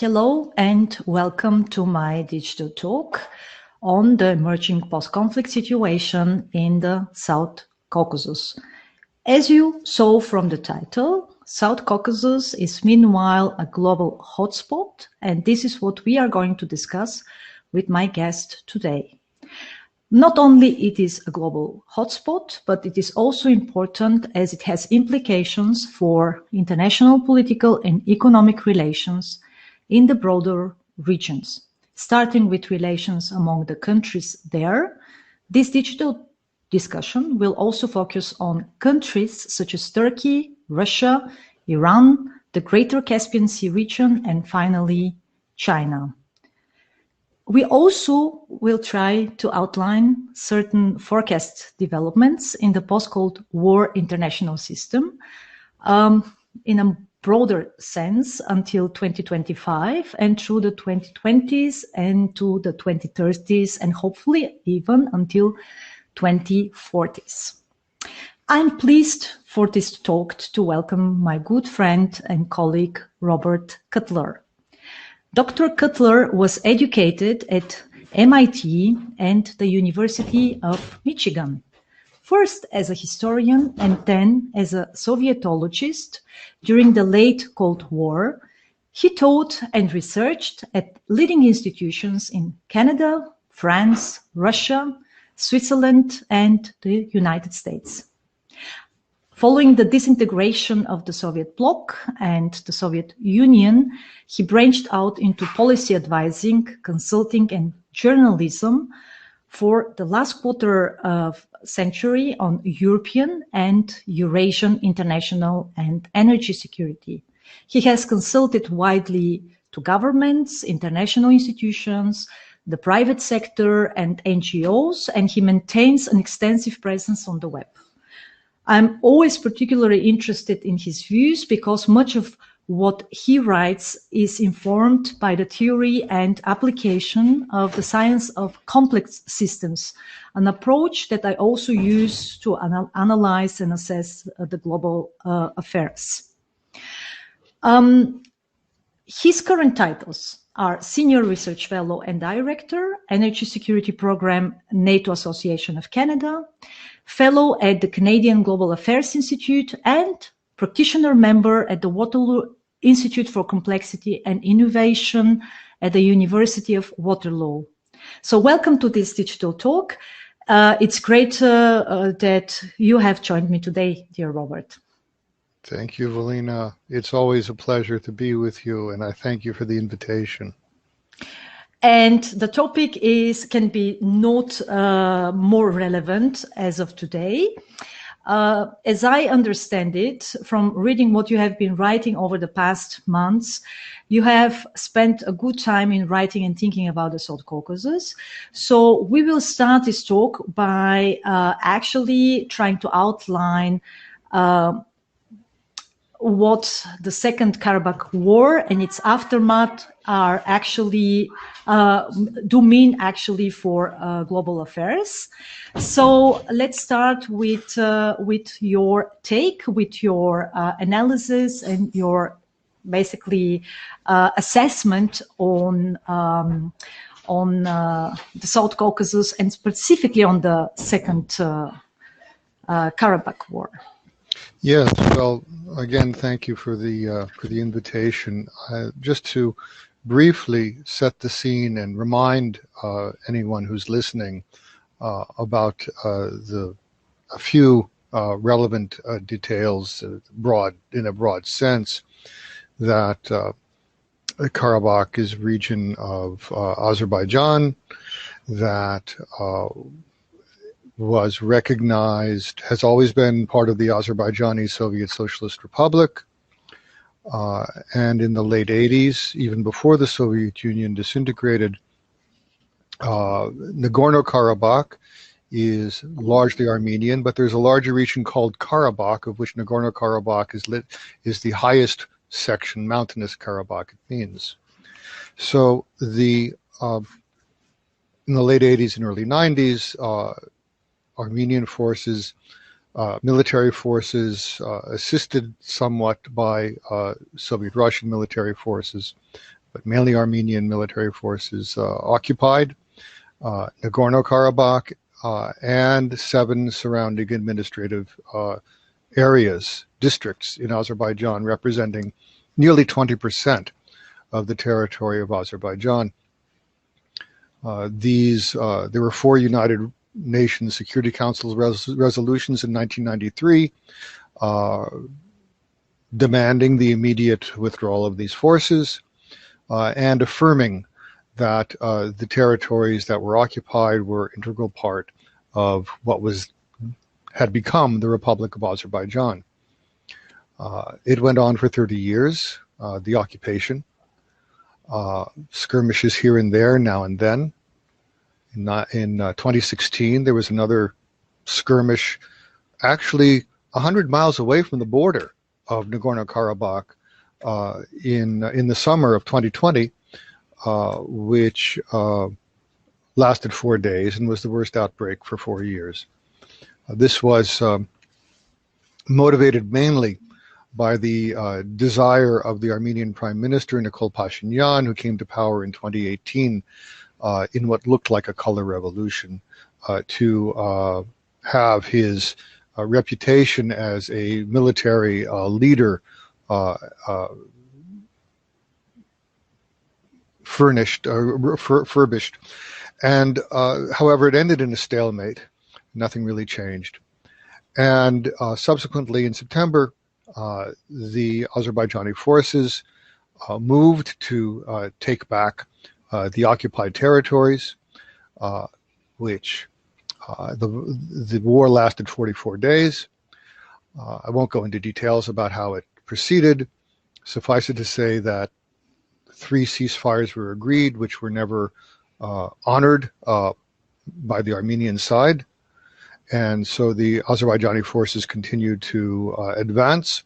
Hello and welcome to my digital talk on the emerging post-conflict situation in the South Caucasus. As you saw from the title, South Caucasus is meanwhile a global hotspot, and this is what we are going to discuss with my guest today. Not only it is a global hotspot, but it is also important as it has implications for international political and economic relations in the broader regions. Starting with relations among the countries there, this digital discussion will also focus on countries such as Turkey, Russia, Iran, the Greater Caspian Sea region, and finally, China. We also will try to outline certain forecast developments in the post-Cold War international system in a broader sense until 2025 and through the 2020s and to the 2030s and hopefully even until 2040s. I'm pleased for this talk to welcome my good friend and colleague Robert Cutler. Dr. Cutler was educated at MIT and the University of Michigan, first as a historian and then as a Sovietologist during the late Cold War. He taught and researched at leading institutions in Canada, France, Russia, Switzerland, and the United States. Following the disintegration of the Soviet bloc and the Soviet Union, he branched out into policy advising, consulting, and journalism for the last quarter of century on European and Eurasian international and energy security. He has consulted widely to governments, international institutions, the private sector, and NGOs, and he maintains an extensive presence on the web. I'm always particularly interested in his views because much of what he writes is informed by the theory and application of the science of complex systems, an approach that I also use to analyze and assess the global affairs. His current titles are Senior Research Fellow and Director, Energy Security Program, NATO Association of Canada, Fellow at the Canadian Global Affairs Institute, and Practitioner Member at the Waterloo Institute for Complexity and Innovation at the University of Waterloo. So welcome to this digital talk. It's great that you have joined me today, dear Robert. Thank you, Velina. It's always a pleasure to be with you, and I thank you for the invitation. And the topic can be not more relevant as of today. As I understand it, from reading what you have been writing over the past months, you have spent a good time in writing and thinking about the South Caucasus. So we will start this talk by actually trying to outline what the Second Karabakh War and its aftermath are actually do mean actually for global affairs. So let's start with your take, with your analysis and your basically assessment on the South Caucasus and specifically on the Second Karabakh War. Yes, well, again, thank you for the invitation. Just to briefly set the scene and remind anyone who's listening about a few relevant details, in a broad sense, that Karabakh is a region of Azerbaijan that was recognized, has always been part of the Azerbaijani Soviet Socialist Republic, and in the late 80s, even before the Soviet Union disintegrated, Nagorno-Karabakh is largely Armenian, but there's a larger region called Karabakh, of which Nagorno-Karabakh is the highest section, mountainous Karabakh, it means. So in the late 80s and early 90s, Armenian forces, military forces, assisted somewhat by Soviet Russian military forces, but mainly Armenian military forces occupied Nagorno-Karabakh and 7 surrounding administrative areas, districts in Azerbaijan, representing nearly 20% of the territory of Azerbaijan. There were 4 United Nations Security Council resolutions in 1993 demanding the immediate withdrawal of these forces and affirming that the territories that were occupied were integral part of what had become the Republic of Azerbaijan. It went on for 30 years, the occupation, skirmishes here and there, now and then. In 2016, there was another skirmish actually 100 miles away from the border of Nagorno-Karabakh in the summer of 2020, which lasted 4 days and was the worst outbreak for 4 years. This was motivated mainly by the desire of the Armenian Prime Minister, Nikol Pashinyan, who came to power in 2018 in what looked like a color revolution, to have his reputation as a military leader furbished. And however, it ended in a stalemate. Nothing really changed. And subsequently in September, the Azerbaijani forces moved to take back the occupied territories, which the war lasted 44 days. I won't go into details about how it proceeded. Suffice it to say that 3 ceasefires were agreed, which were never honored by the Armenian side. And so the Azerbaijani forces continued to advance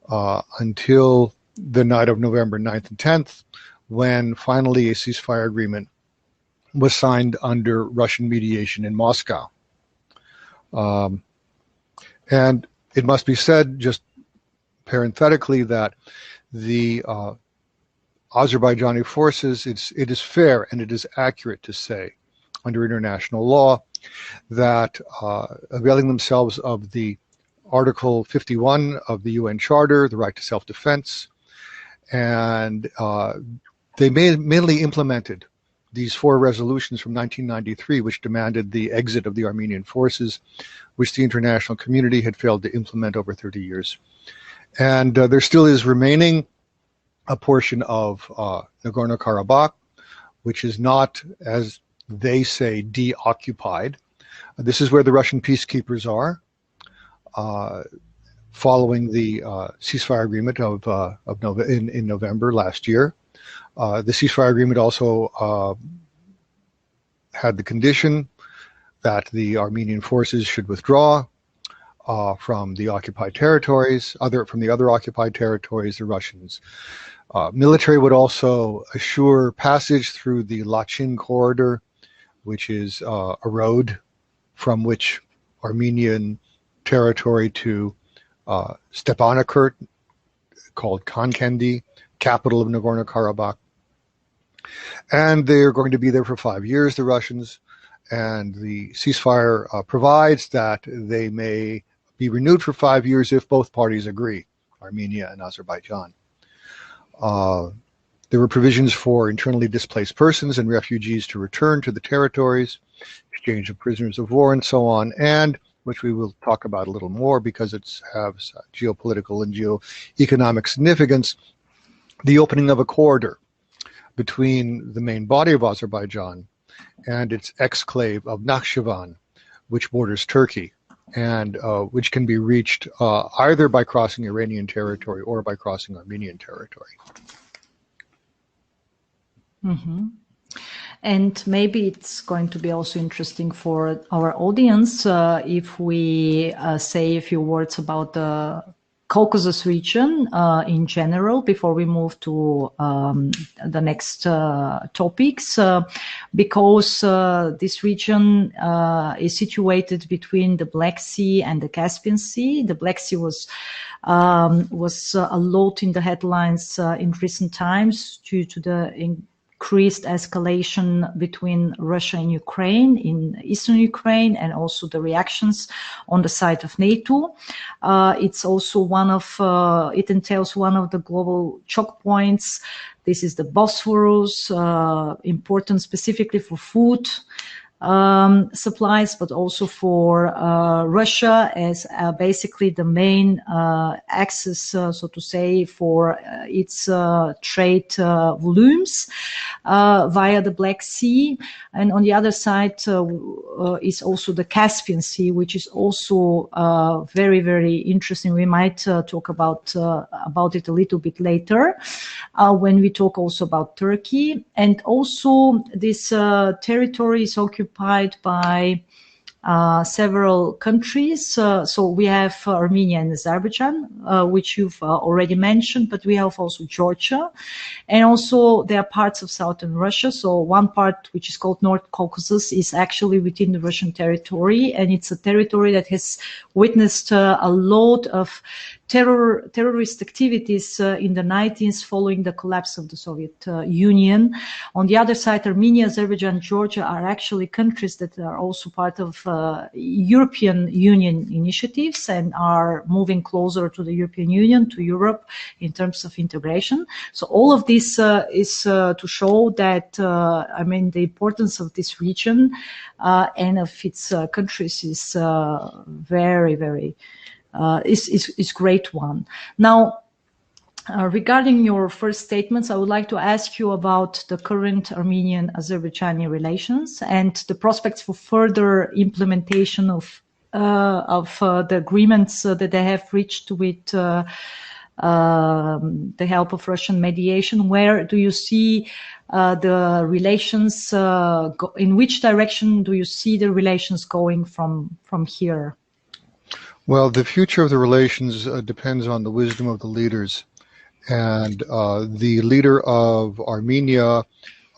until the night of November 9th and 10th, when finally a ceasefire agreement was signed under Russian mediation in Moscow. And it must be said, just parenthetically, that the Azerbaijani forces, it is fair and it is accurate to say, under international law, that availing themselves of the Article 51 of the UN Charter, the right to self-defense, and they mainly implemented these 4 resolutions from 1993, which demanded the exit of the Armenian forces, which the international community had failed to implement over 30 years. And there still is remaining a portion of Nagorno-Karabakh, which is not, as they say, deoccupied. This is where the Russian peacekeepers are, following the ceasefire agreement in November last year. The ceasefire agreement also had the condition that the Armenian forces should withdraw from the occupied territories, from the other occupied territories, the Russians. Military would also assure passage through the Lachin corridor, which is a road from which Armenian territory to Stepanakert, called Kankendi, capital of Nagorno-Karabakh. And they're going to be there for 5 years, the Russians, and the ceasefire provides that they may be renewed for 5 years if both parties agree, Armenia and Azerbaijan. There were provisions for internally displaced persons and refugees to return to the territories, exchange of prisoners of war, and so on, and which we will talk about a little more because it has geopolitical and geoeconomic significance, the opening of a corridor between the main body of Azerbaijan and its exclave of Nakhchivan, which borders Turkey, and which can be reached either by crossing Iranian territory or by crossing Armenian territory. Mm-hmm. And maybe it's going to be also interesting for our audience if we say a few words about the Caucasus region in general before we move to the next topics, because this region is situated between the Black Sea and the Caspian Sea. The Black Sea was a lot in the headlines in recent times due to the increased escalation between Russia and Ukraine in eastern Ukraine, and also the reactions on the side of NATO. It's also it entails one of the global choke points. This is the Bosphorus, important specifically for food supplies, but also for Russia as basically the main access, so to say, for its trade volumes via the Black Sea. And on the other side is also the Caspian Sea, which is also very, very interesting. We might talk about it a little bit later when we talk also about Turkey. And also this territory is occupied by several countries. So we have Armenia and Azerbaijan, which you've already mentioned, but we have also Georgia. And also there are parts of southern Russia. So one part, which is called North Caucasus, is actually within the Russian territory. And it's a territory that has witnessed a lot of terrorist activities in the 90s following the collapse of the Soviet Union. On the other side, Armenia, Azerbaijan, Georgia are actually countries that are also part of European Union initiatives and are moving closer to the European Union, to Europe in terms of integration. So all of this is to show that, the importance of this region and of its countries is very, very is great one. Now, regarding your first statements, I would like to ask you about the current Armenian-Azerbaijani relations and the prospects for further implementation of the agreements that they have reached with the help of Russian mediation. Where do you see the relations? In which direction do you see the relations going from here? Well, the future of the relations depends on the wisdom of the leaders. And the leader of Armenia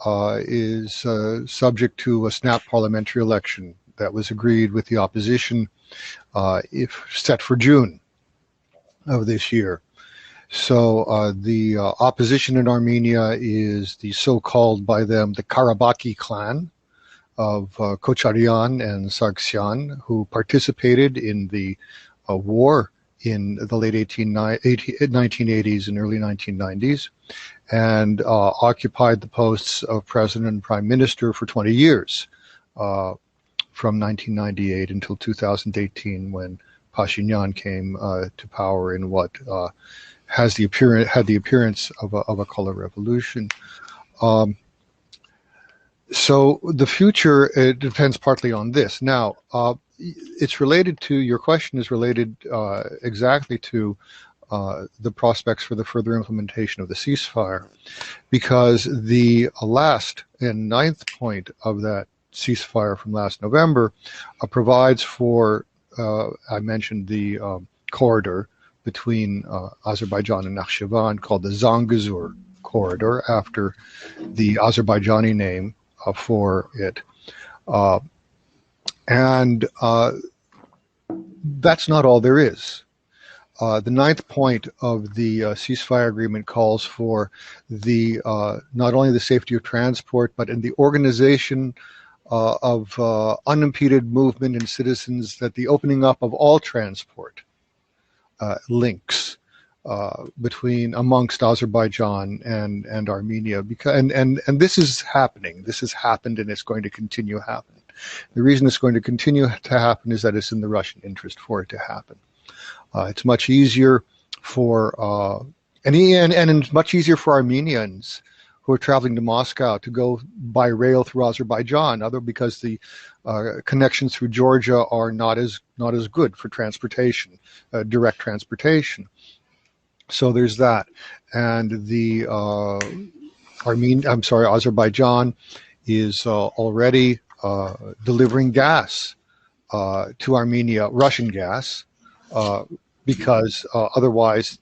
is subject to a snap parliamentary election that was agreed with the opposition if set for June of this year. So the opposition in Armenia is the so-called by them the Karabakhi clan of Kocharyan and Sargsyan, who participated in the war in the late 1980s and early 1990s, and occupied the posts of president and prime minister for 20 years, from 1998 until 2018, when Pashinyan came to power in what had the appearance of a color revolution. So the future, it depends partly on this. Now, it's related to, your question is related exactly to the prospects for the further implementation of the ceasefire, because the last and ninth point of that ceasefire from last November provides for, I mentioned the corridor between Azerbaijan and Nakhchivan called the Zangezur corridor, after the Azerbaijani name for it. And that's not all there is. The ninth point of the ceasefire agreement calls for the not only the safety of transport, but in the organization of unimpeded movement and citizens, that the opening up of all transport links amongst Azerbaijan and Armenia, because and this is happening. This has happened, and it's going to continue happening. The reason it's going to continue to happen is that it's in the Russian interest for it to happen. It's much easier for and it's much easier for Armenians who are traveling to Moscow to go by rail through Azerbaijan, because the connections through Georgia are not as good for transportation, direct transportation. So there's that, and the Azerbaijan is already delivering gas to Armenia, Russian gas, because otherwise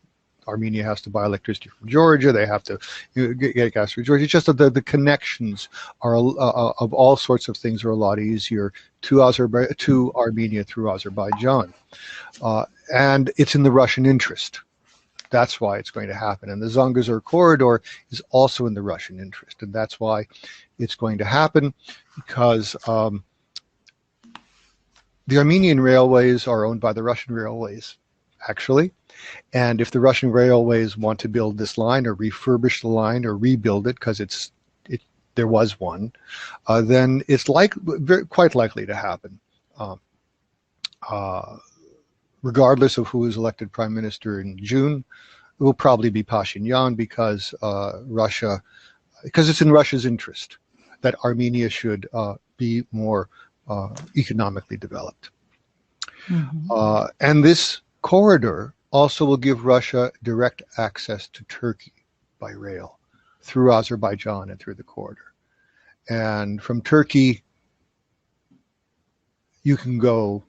Armenia has to buy electricity from Georgia. They have to get gas from Georgia. It's just that the connections are of all sorts of things are a lot easier to Armenia through Azerbaijan, and it's in the Russian interest. That's why it's going to happen. And the Zangezur corridor is also in the Russian interest, and that's why it's going to happen, because the Armenian railways are owned by the Russian railways, actually. And if the Russian railways want to build this line or refurbish the line or rebuild it, because there was one, then it's quite likely to happen. Regardless of who is elected prime minister in June, it will probably be Pashinyan, because it's in Russia's interest that Armenia should be more economically developed. Mm-hmm. And this corridor also will give Russia direct access to Turkey by rail through Azerbaijan and through the corridor. And from Turkey, you can go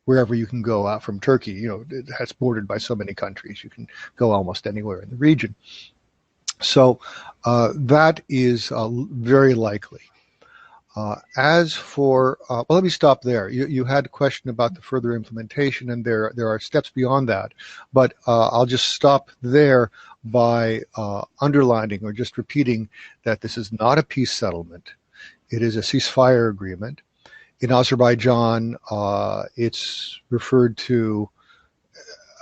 wherever you can go out from Turkey. You know, it's bordered by so many countries. You can go almost anywhere in the region. So that is very likely. As for, well, let me stop there. You had a question about the further implementation, and there are steps beyond that. But I'll just stop there by underlining or just repeating that this is not a peace settlement. It is a ceasefire agreement. In Azerbaijan, it's referred to,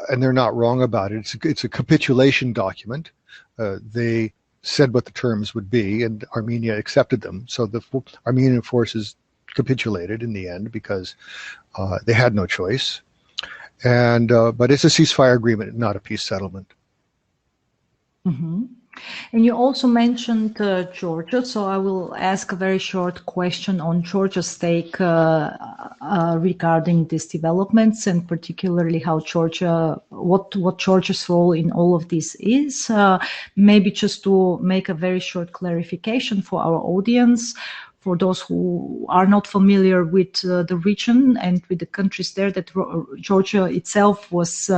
and they're not wrong about it, it's a capitulation document. They said what the terms would be, and Armenia accepted them. So the Armenian forces capitulated in the end because they had no choice. And but it's a ceasefire agreement, not a peace settlement. Mm-hmm. And you also mentioned Georgia, so I will ask a very short question on Georgia's take regarding these developments, and particularly how what Georgia's role in all of this is. Maybe just to make a very short clarification for our audience, for those who are not familiar with the region and with the countries there, that Georgia itself was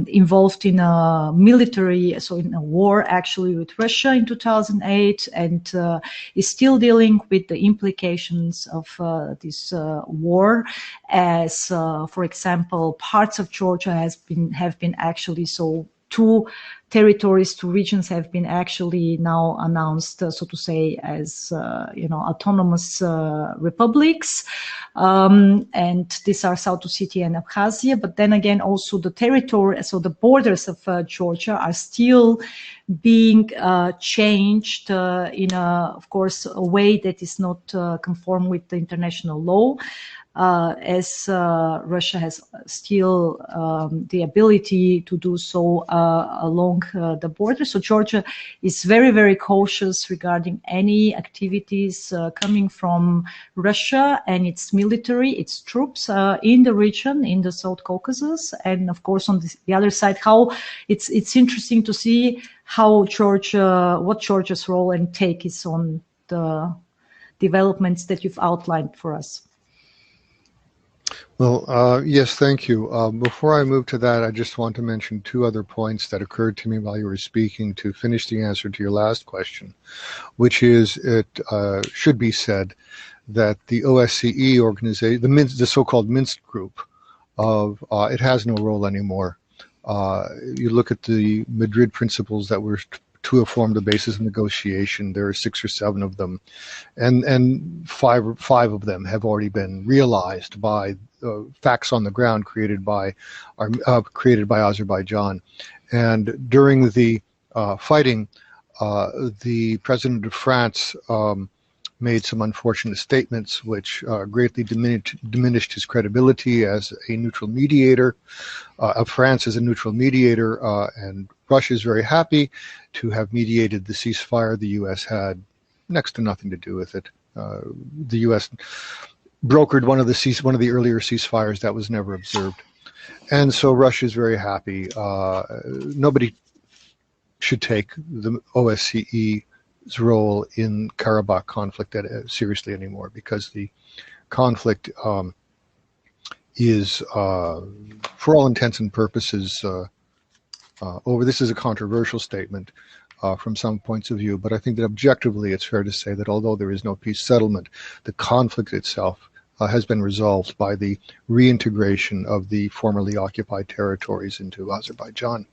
involved in a in a war actually with Russia in 2008, and is still dealing with the implications of this war, as for example, parts of Georgia have been actually two regions have been actually now announced, so to say, as autonomous republics, and these are South Ossetia and Abkhazia. But then again, also the territory, so the borders of Georgia are still being changed in of course, a way that is not conform with the international law. As Russia has still the ability to do so along the border. So Georgia is very, very cautious regarding any activities coming from Russia and its military, its troops in the region, in the South Caucasus. And of course, on the other side, how it's interesting to see how what Georgia's role and take is on the developments that you've outlined for us. Well, yes, thank you. Before I move to that, I just want to mention two other points that occurred to me while you were speaking to finish the answer to your last question, which is it should be said that the OSCE organization, the so-called Minsk group, it has no role anymore. You look at the Madrid principles that were to have formed the basis of negotiation. There are 6 or 7 of them, and five of them have already been realized by facts on the ground created by Azerbaijan. And during the fighting, the president of France made some unfortunate statements which greatly diminished his credibility as a neutral mediator, of France as a neutral mediator, and Russia is very happy to have mediated the ceasefire. The U.S. had next to nothing to do with it. The U.S. brokered one of the earlier ceasefires that was never observed, and so Russia is very happy. Nobody should take the OSCE's role in Karabakh conflict seriously anymore, because the conflict is, for all intents and purposes, over. This is a controversial statement from some points of view, but I think that objectively it's fair to say that although there is no peace settlement, the conflict itself has been resolved by the reintegration of the formerly occupied territories into Azerbaijan.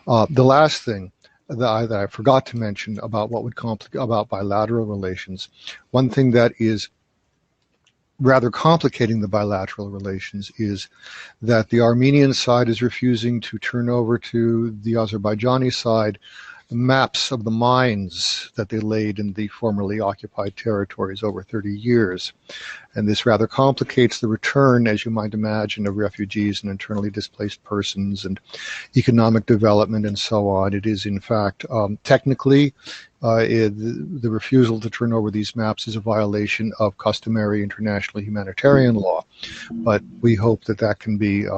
The last thing that I forgot to mention about what would about bilateral relations, one thing that is rather complicating the bilateral relations is that the Armenian side is refusing to turn over to the Azerbaijani side the maps of the mines that they laid in the formerly occupied territories over 30 years. And this rather complicates the return, as you might imagine, of refugees and internally displaced persons and economic development and so on. It is, in fact, technically, the refusal to turn over these maps is a violation of customary international humanitarian law. But we hope that that can be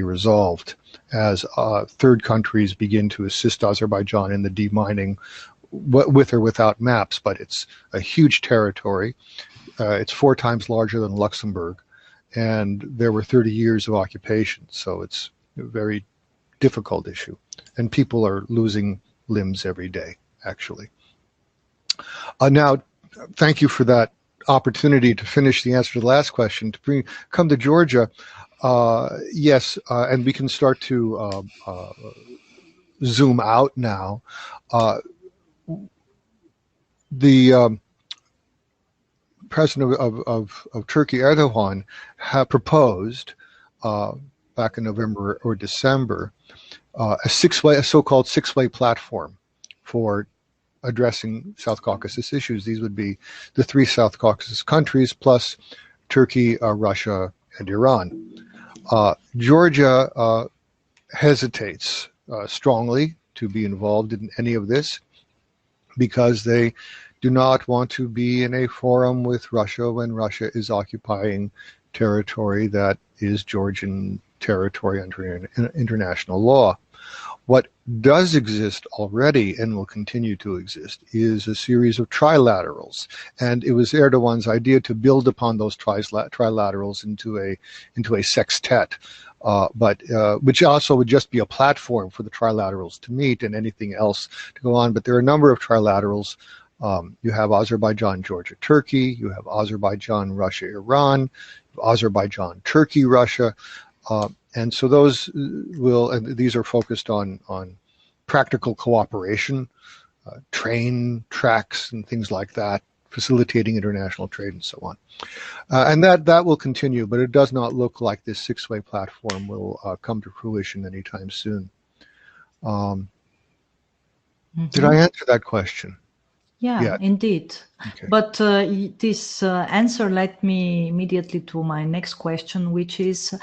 resolved as third countries begin to assist Azerbaijan in the demining with or without maps. But it's a huge territory. It's 4 times larger than Luxembourg, and there were 30 years of occupation, so it's a very difficult issue. And people are losing limbs every day, actually. Now, thank you for that opportunity to finish the answer to the last question. To come to Georgia, yes, and we can start to zoom out now. The President of Turkey, Erdogan, have proposed back in November or December a so-called six-way platform for addressing South Caucasus issues. These would be the 3 South Caucasus countries plus Turkey, Russia, and Iran. Georgia hesitates strongly to be involved in any of this because they do not want to be in a forum with Russia when Russia is occupying territory that is Georgian territory under international law. What does exist already and will continue to exist is a series of trilaterals, and it was Erdogan's idea to build upon those trilaterals into a sextet, but which also would just be a platform for the trilaterals to meet and anything else to go on. But there are a number of trilaterals. You have Azerbaijan, Georgia, Turkey. You have Azerbaijan, Russia, Iran. Azerbaijan, Turkey, Russia. And so those and these are focused on practical cooperation, train tracks and things like that, facilitating international trade and so on. And that will continue, but it does not look like this six-way platform will come to fruition anytime soon. Did I answer that question? Yeah, indeed. Okay. But this answer led me immediately to my next question, which is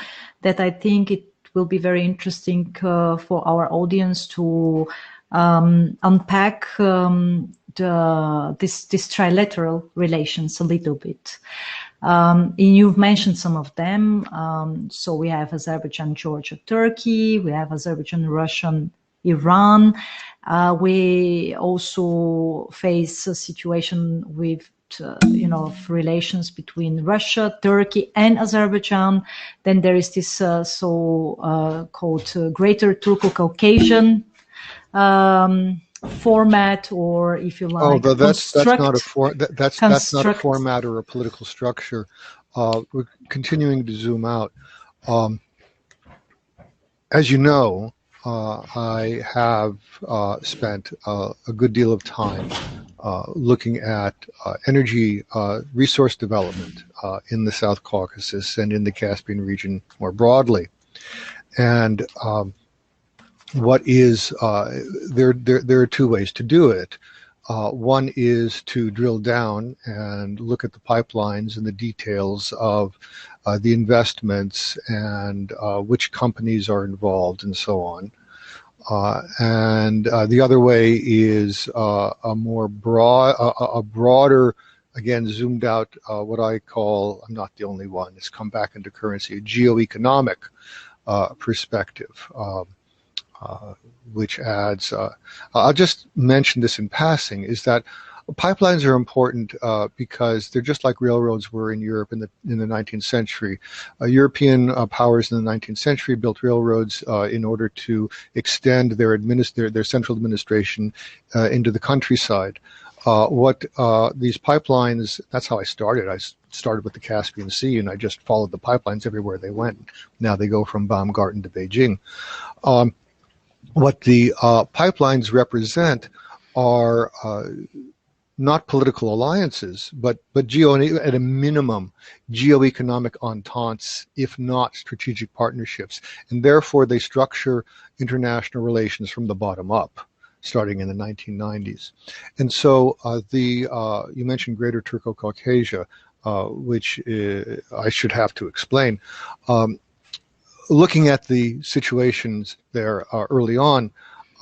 that I think it will be very interesting for our audience to unpack this trilateral relations a little bit. And you've mentioned some of them. So we have Azerbaijan, Georgia, Turkey. We have Azerbaijan, Russia, Iran. We also face a situation with, of relations between Russia, Turkey, and Azerbaijan. Then there is this so-called Greater Turco-Caucasian format, or if you like, that's not a format or a political structure. We're continuing to zoom out. As you know, I have spent a good deal of time looking at energy resource development in the South Caucasus and in the Caspian region more broadly. And what is there are 2 ways to do it. One is to drill down and look at the pipelines and the details of the investments and which companies are involved and so on. And the other way is a more broader, again, zoomed out, what I call, I'm not the only one, it's come back into currency, a geoeconomic perspective. Which adds, I'll just mention this in passing, is that Pipelines are important because they're just like railroads were in Europe in the 19th century. European powers in the 19th century built railroads in order to extend their central administration into the countryside. These pipelines, that's how I started. I started with the Caspian Sea, and I just followed the pipelines everywhere they went. Now they go from Baumgarten to Beijing. What the pipelines represent are not political alliances, but at a minimum, geoeconomic ententes, if not strategic partnerships. And therefore, they structure international relations from the bottom up, starting in the 1990s. And so you mentioned Greater Turco-Caucasia, which I should have to explain. Looking at the situations there early on,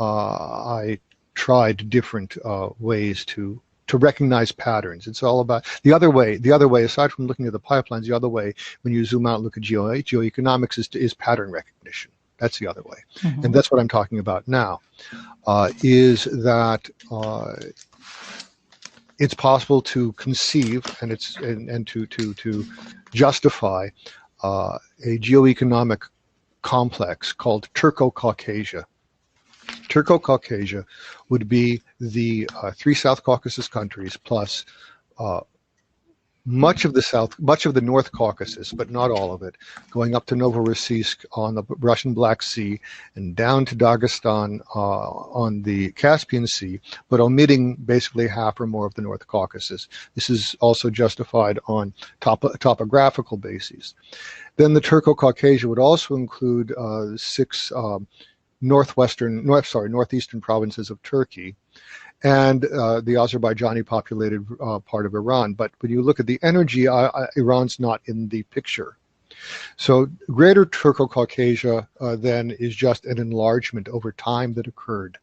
I tried different ways to recognize patterns. It's all about the other way, aside from looking at the pipelines, the other way, when you zoom out and look at geoeconomics, is pattern recognition. That's the other way. Mm-hmm. And that's what I'm talking about now, is that it's possible to conceive and to justify a geoeconomic complex called Turco-Caucasia. Turco-Caucasia would be the 3 South Caucasus countries plus much of the North Caucasus, but not all of it, going up to Novorossiysk on the Russian Black Sea and down to Dagestan on the Caspian Sea, but omitting basically half or more of the North Caucasus. This is also justified on topographical bases. Then the Turco-Caucasia would also include 6 northeastern provinces of Turkey, and the Azerbaijani populated part of Iran. But when you look at the energy, Iran's not in the picture. So Greater Turco-Caucasia then is just an enlargement over time that occurred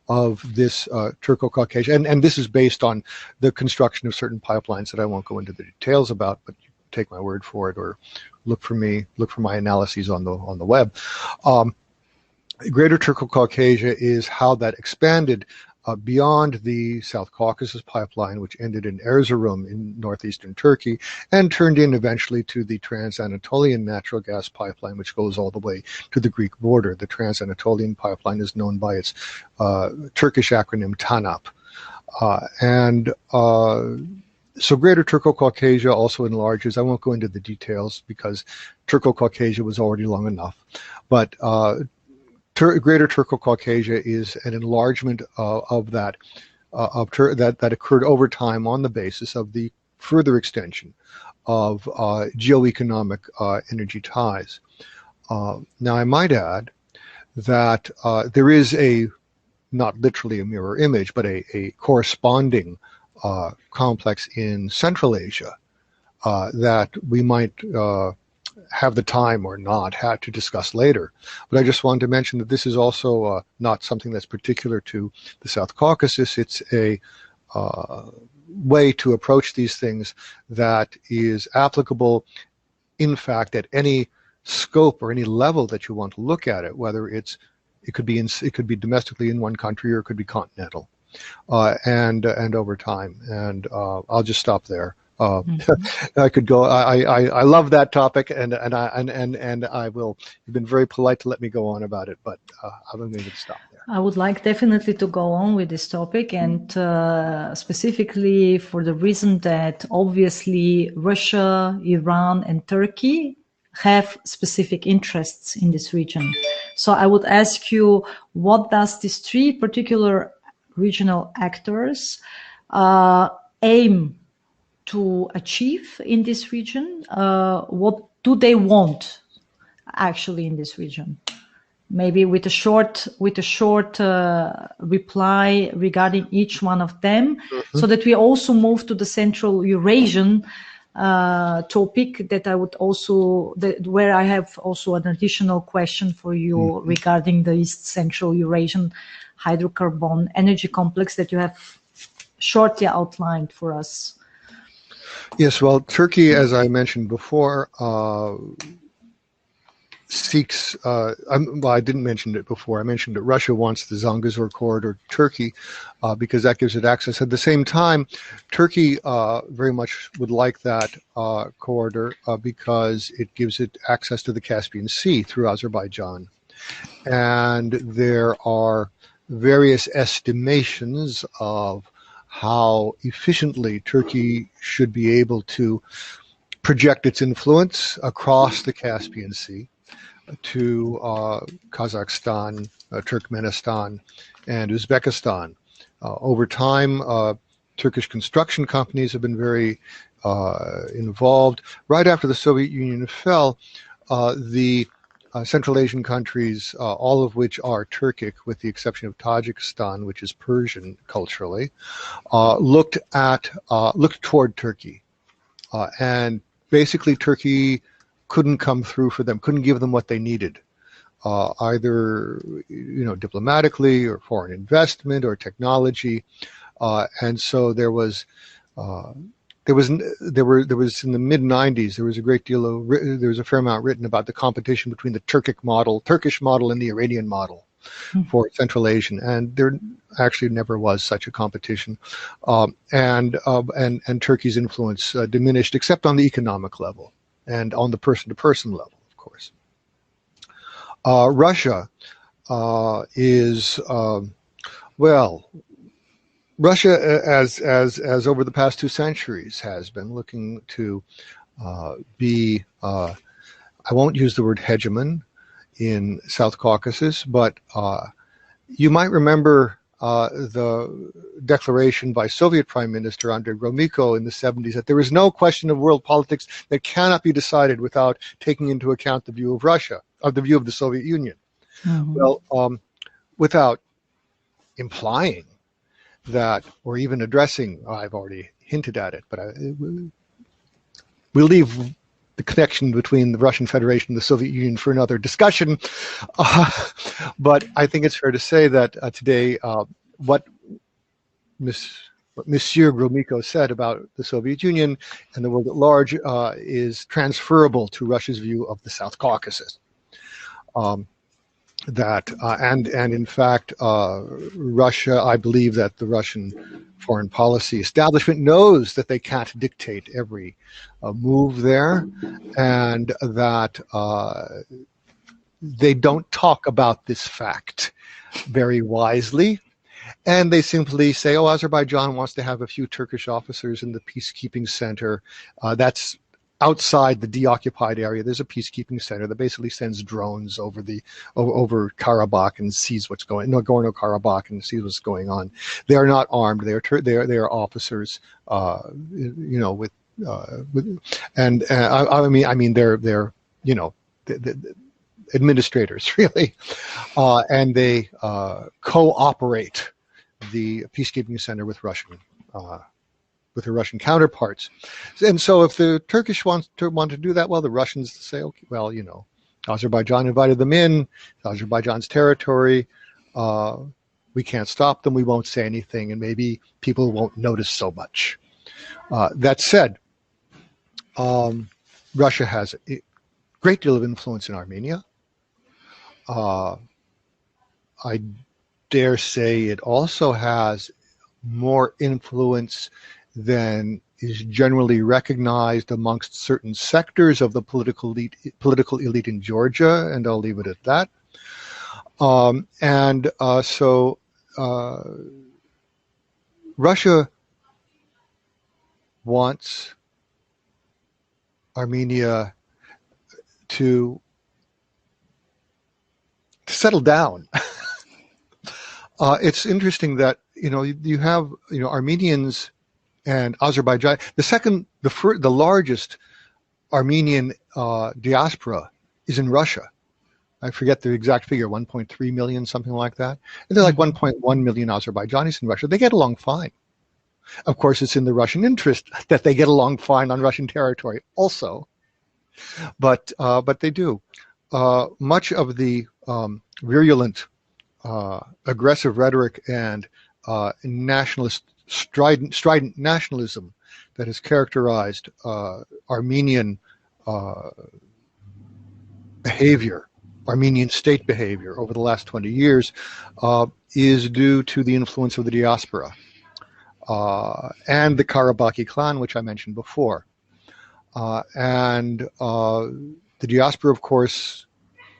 of this Turco-Caucasia. And this is based on the construction of certain pipelines that I won't go into the details about, but you can take my word for it or look for my analyses on the web. Greater Turco-Caucasia is how that expanded beyond the South Caucasus pipeline, which ended in Erzurum in northeastern Turkey, and turned in eventually to the Trans-Anatolian natural gas pipeline, which goes all the way to the Greek border. The Trans-Anatolian pipeline is known by its Turkish acronym TANAP. So Greater Turco-Caucasia also enlarges. I won't go into the details because Turco-Caucasia was already long enough. But Greater Turco-Caucasia is an enlargement of that that occurred over time on the basis of the further extension of geoeconomic energy ties. Now, I might add that there is not literally a mirror image, but a corresponding complex in Central Asia that we might have the time or not had to discuss later. But I just wanted to mention that this is also not something that's particular to the South Caucasus. It's a way to approach these things that is applicable, in fact, at any scope or any level that you want to look at it, whether it could be domestically in one country or it could be continental, and over time. And I'll just stop there. I could go. I love that topic, and I will. You've been very polite to let me go on about it, but I'm going to stop there. I would like definitely to go on with this topic, and specifically for the reason that obviously Russia, Iran, and Turkey have specific interests in this region. So I would ask you, what does these 3 particular regional actors aim to achieve in this region? What do they want actually in this region? Maybe with a short reply regarding each one of them, so that we also move to the Central Eurasian topic that I would also, where I have also an additional question for you regarding the East Central Eurasian hydrocarbon energy complex that you have shortly outlined for us. Yes, well, Turkey, as I mentioned before, seeks, well, I didn't mention it before. I mentioned that Russia wants the Zangezur corridor to Turkey because that gives it access. At the same time, Turkey very much would like that corridor because it gives it access to the Caspian Sea through Azerbaijan. And there are various estimations of how efficiently Turkey should be able to project its influence across the Caspian Sea to Kazakhstan, Turkmenistan, and Uzbekistan. Over time, Turkish construction companies have been very involved. Right after the Soviet Union fell, the Central Asian countries, all of which are Turkic, with the exception of Tajikistan, which is Persian culturally, looked toward Turkey, and basically Turkey couldn't come through for them, couldn't give them what they needed, either diplomatically or foreign investment or technology, and so there was in the mid 90s there was a great deal of there was a fair amount written about the competition between the Turkish model and the Iranian model for Central Asian, and there actually never was such a competition, and Turkey's influence diminished except on the economic level and on the person-to-person level, of course. Russia is Russia, as over the past 2 centuries, has been looking to be, I won't use the word hegemon in South Caucasus, but you might remember the declaration by Soviet Prime Minister Andrei Gromyko in the 70s that there is no question of world politics that cannot be decided without taking into account the view of Russia, or the view of the Soviet Union. Mm-hmm. Well, without implying that, or even addressing, I've already hinted at it, but we'll leave the connection between the Russian Federation and the Soviet Union for another discussion. But I think it's fair to say that today, what Monsieur Gromyko said about the Soviet Union and the world at large is transferable to Russia's view of the South Caucasus. And in fact, Russia, I believe that the Russian foreign policy establishment knows that they can't dictate every move there, and that they don't talk about this fact very wisely, and they simply say, oh, Azerbaijan wants to have a few Turkish officers in the peacekeeping center. That's outside the deoccupied area. There's a peacekeeping center that basically sends drones over Karabakh and sees what's going on. Nagorno-Karabakh and sees what's going on. They are not armed. They are officers. I mean they're the administrators really, and they cooperate the peacekeeping center with their Russian counterparts. And so if the Turkish want to do that, well, the Russians say, okay, well, Azerbaijan invited them in, it's Azerbaijan's territory, we can't stop them, we won't say anything, and maybe people won't notice so much. That said, Russia has a great deal of influence in Armenia. I dare say it also has more influence than is generally recognized amongst certain sectors of the political elite in Georgia, and I'll leave it at that. So Russia wants Armenia to settle down. It's interesting that you have Armenians and Azerbaijan. The largest Armenian diaspora is in Russia. I forget the exact figure, 1.3 million, something like that. And there's like 1.1 million Azerbaijanis in Russia. They get along fine. Of course, it's in the Russian interest that they get along fine on Russian territory also. But they do. Much of the virulent, aggressive rhetoric and strident nationalism that has characterized Armenian behavior, Armenian state behavior over the last 20 years is due to the influence of the diaspora and the Karabakhi clan, which I mentioned before. The diaspora, of course,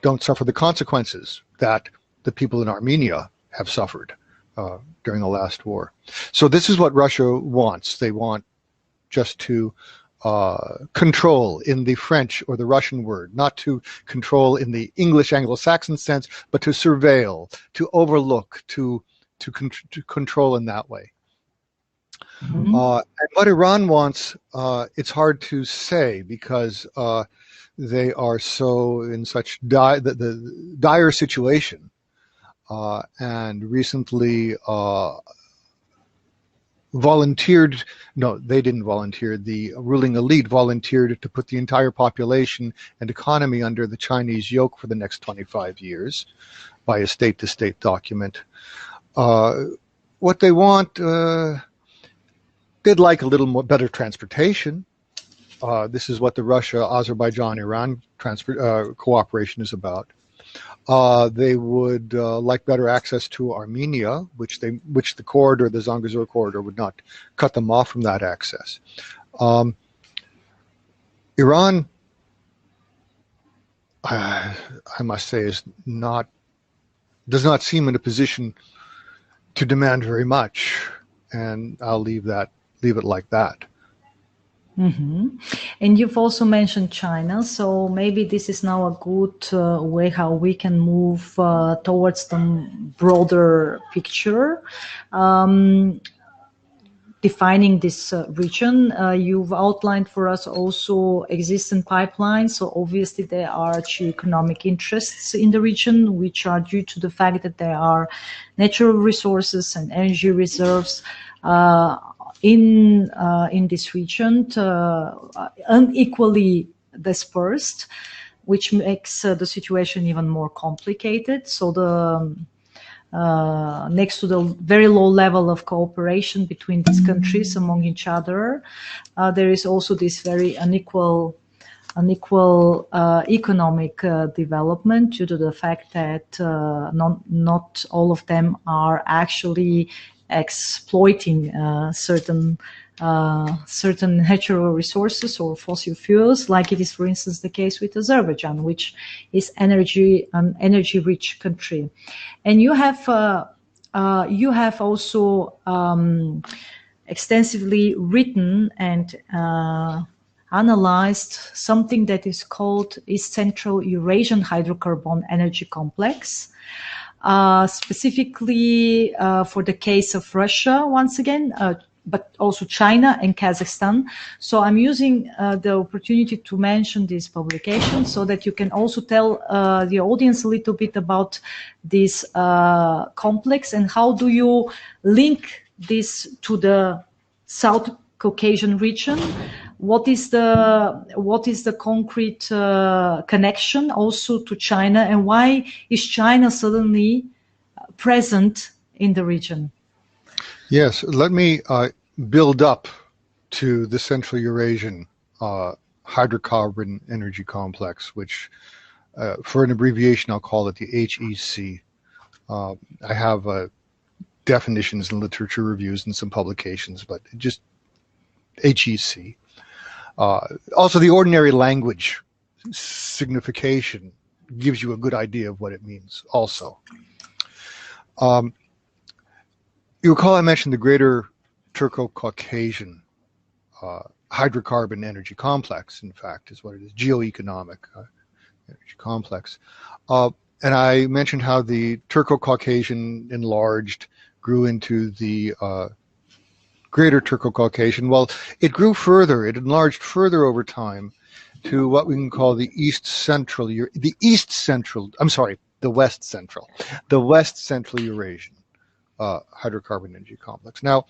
don't suffer the consequences that the people in Armenia have suffered during the last war. So this is what Russia wants. They want just to control in the French or the Russian word, not to control in the English Anglo-Saxon sense, but to surveil, to overlook, to control in that way. Mm-hmm. And what Iran wants, it's hard to say because they are so in such the dire situation, and recently volunteered. No, they didn't volunteer. The ruling elite volunteered to put the entire population and economy under the Chinese yoke for the next 25 years by a state-to-state document. What they want, they'd like a little more better transportation. This is what the Russia-Azerbaijan-Iran cooperation is about. They would like better access to Armenia, which the corridor, the Zangezur corridor, would not cut them off from that access. Iran, I must say, does not seem in a position to demand very much, and I'll leave it like that. Mm-hmm. And you've also mentioned China, so maybe this is now a good way how we can move towards the broader picture. Defining this region, you've outlined for us also existing pipelines, so obviously there are economic interests in the region, which are due to the fact that there are natural resources and energy reserves in this region, unequally dispersed, which makes the situation even more complicated. So next to the very low level of cooperation between these countries among each other, there is also this very unequal economic development due to the fact that not all of them are actually exploiting certain natural resources or fossil fuels, like it is, for instance, the case with Azerbaijan, which is an energy-rich country. And you have also extensively written and analyzed something that is called East Central Eurasian Hydrocarbon Energy Complex. Specifically for the case of Russia, once again, but also China and Kazakhstan. So I'm using the opportunity to mention this publication so that you can also tell the audience a little bit about this complex and how do you link this to the South Caucasian region. What is the concrete connection also to China, and why is China suddenly present in the region? Yes, let me build up to the Central Eurasian Hydrocarbon Energy Complex, which for an abbreviation I'll call it the HEC. I have definitions and literature reviews and some publications, but just HEC. Also, the ordinary language signification gives you a good idea of what it means also. You recall I mentioned the Greater Turco-Caucasian Hydrocarbon Energy Complex, in fact, is what it is, geoeconomic energy complex. And I mentioned how the Turco-Caucasian enlarged, grew into the Greater Turco-Caucasian. Well, it grew further, it enlarged further over time to what we can call the West Central Eurasian Hydrocarbon Energy Complex. Now,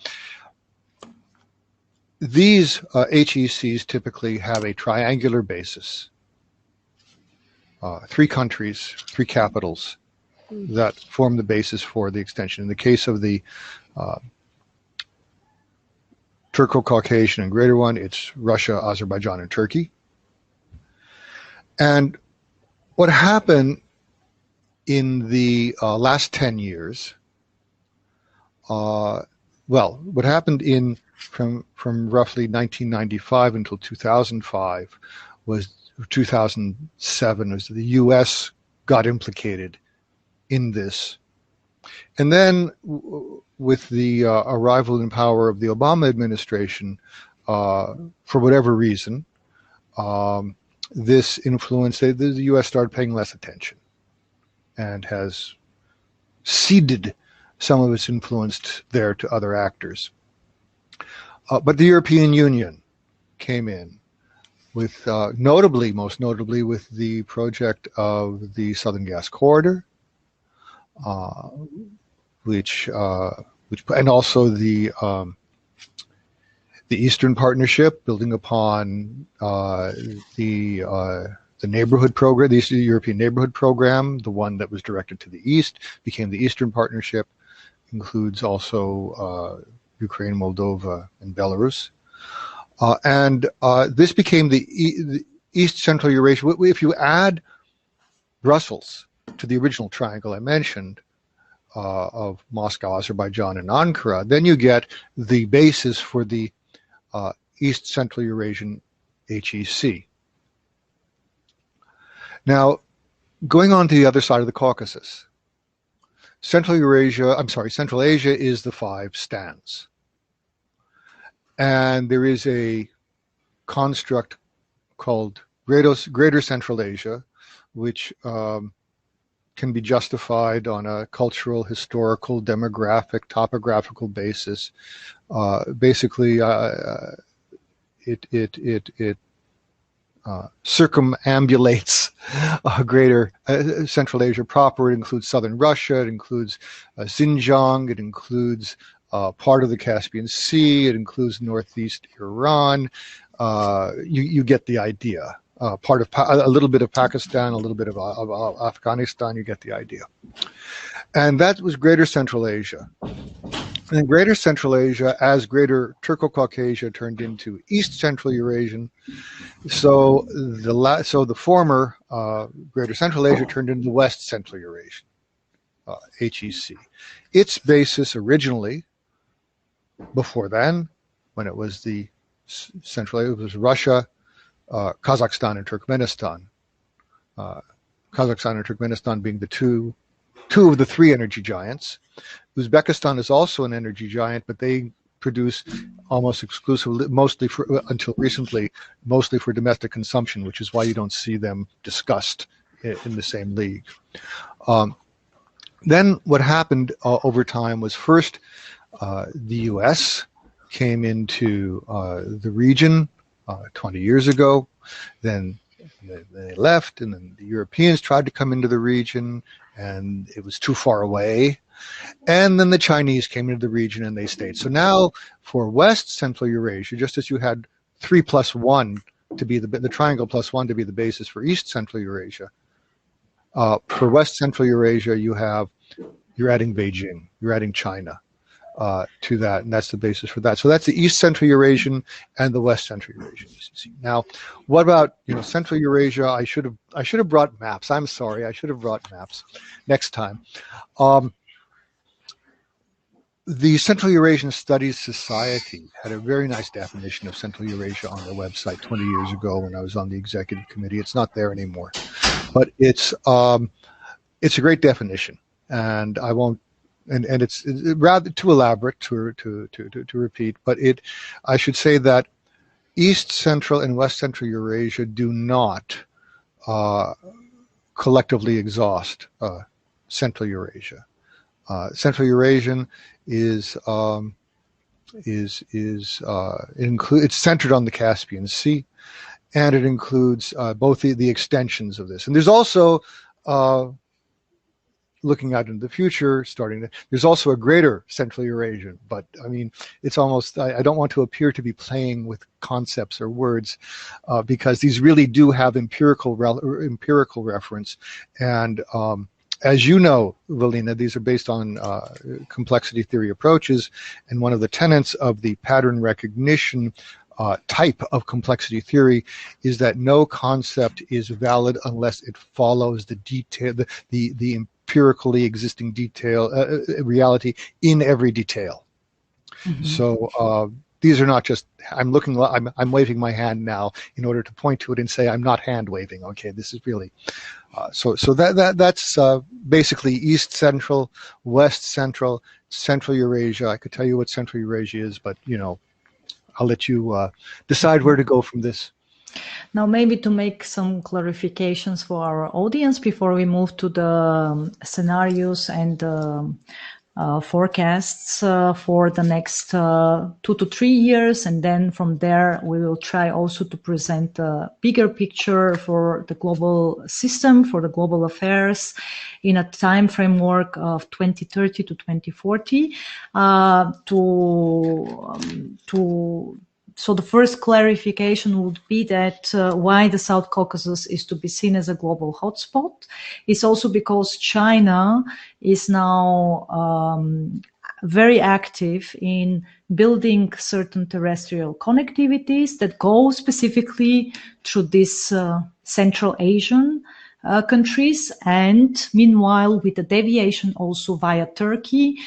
these HECs typically have a triangular basis. 3 countries, 3 capitals that form the basis for the extension. In the case of the Turco-Caucasian and greater one, it's Russia, Azerbaijan, and Turkey. And What happened in the last 10 years, well, what happened from roughly 1995 until 2005 was 2007 was the U.S. got implicated in this. And then with the arrival in power of the Obama administration, for whatever reason, this influence, the U.S. started paying less attention and has ceded some of its influence there to other actors. But the European Union came in with, most notably with the project of the Southern Gas Corridor, which and also the Eastern Partnership, building upon the neighborhood program, the European Neighborhood Program, the one that was directed to the East, became the Eastern Partnership, includes also Ukraine, Moldova, and Belarus. And this became the East Central Eurasia. If you add Brussels to the original triangle I mentioned, of Moscow, Azerbaijan, and Ankara, then you get the basis for the East Central Eurasian HEC. Now, going on to the other side of the Caucasus, Central Asia is the 5 stands. And there is a construct called Greater Central Asia, which can be justified on a cultural, historical, demographic, topographical basis. Basically, it circumambulates Greater Central Asia proper. It includes southern Russia. It includes Xinjiang. It includes part of the Caspian Sea. It includes northeast Iran. You get the idea. Part of a little bit of Pakistan, a little bit of Afghanistan. You get the idea. And that was Greater Central Asia. And Greater Central Asia, as Greater Turco-Caucasia, turned into East Central Eurasian. So the former Greater Central Asia turned into West Central Eurasian, HEC. Its basis originally, before then, when it was the Central Asia, it was Russia, Kazakhstan, and Turkmenistan. Kazakhstan and Turkmenistan being the two of the 3 energy giants. Uzbekistan is also an energy giant, but they produce almost exclusively, until recently, mostly for domestic consumption, which is why you don't see them discussed in the same league. Then what happened over time was first the U.S. came into the region 20 years ago. Then they left, and then the Europeans tried to come into the region, and it was too far away. And then the Chinese came into the region, and they stayed. So now for West Central Eurasia, just as you had 3 + 1 to be the triangle plus 1 to be the basis for East Central Eurasia, for West Central Eurasia, you're adding Beijing, you're adding China to that, and that's the basis for that. So that's the East Central Eurasian and the West Central Eurasian. Now, what about Central Eurasia? I should have brought maps. I'm sorry, I should have brought maps next time. The Central Eurasian Studies Society had a very nice definition of Central Eurasia on their website 20 years ago when I was on the executive committee. It's not there anymore, but it's a great definition, and I won't. And it's rather too elaborate to repeat, but I should say that East Central and West Central Eurasia do not collectively exhaust Central Eurasia. Central Eurasian it's centered on the Caspian Sea, and it includes both the extensions of this. And there's also looking out into the future, there's also a Greater Central Eurasian, but I mean, it's almost, I don't want to appear to be playing with concepts or words because these really do have empirical reference. And as you know, Velina, these are based on complexity theory approaches, and one of the tenets of the pattern recognition type of complexity theory is that no concept is valid unless it follows the detail, the empirically existing detail, reality in every detail. Mm-hmm. So these are not just, I'm waving my hand now in order to point to it and say I'm not hand waving. Okay, this is really, so that's basically East Central, West Central, Central Eurasia. I could tell you what Central Eurasia is, but you know, I'll let you decide where to go from this. Now, maybe to make some clarifications for our audience before we move to the scenarios and forecasts for the next 2 to 3 years, and then from there we will try also to present a bigger picture for the global system, for the global affairs in a time framework of 2030 to 2040 So the first clarification would be that why the South Caucasus is to be seen as a global hotspot is also because China is now very active in building certain terrestrial connectivities that go specifically through this Central Asian countries, and meanwhile with the deviation also via Turkey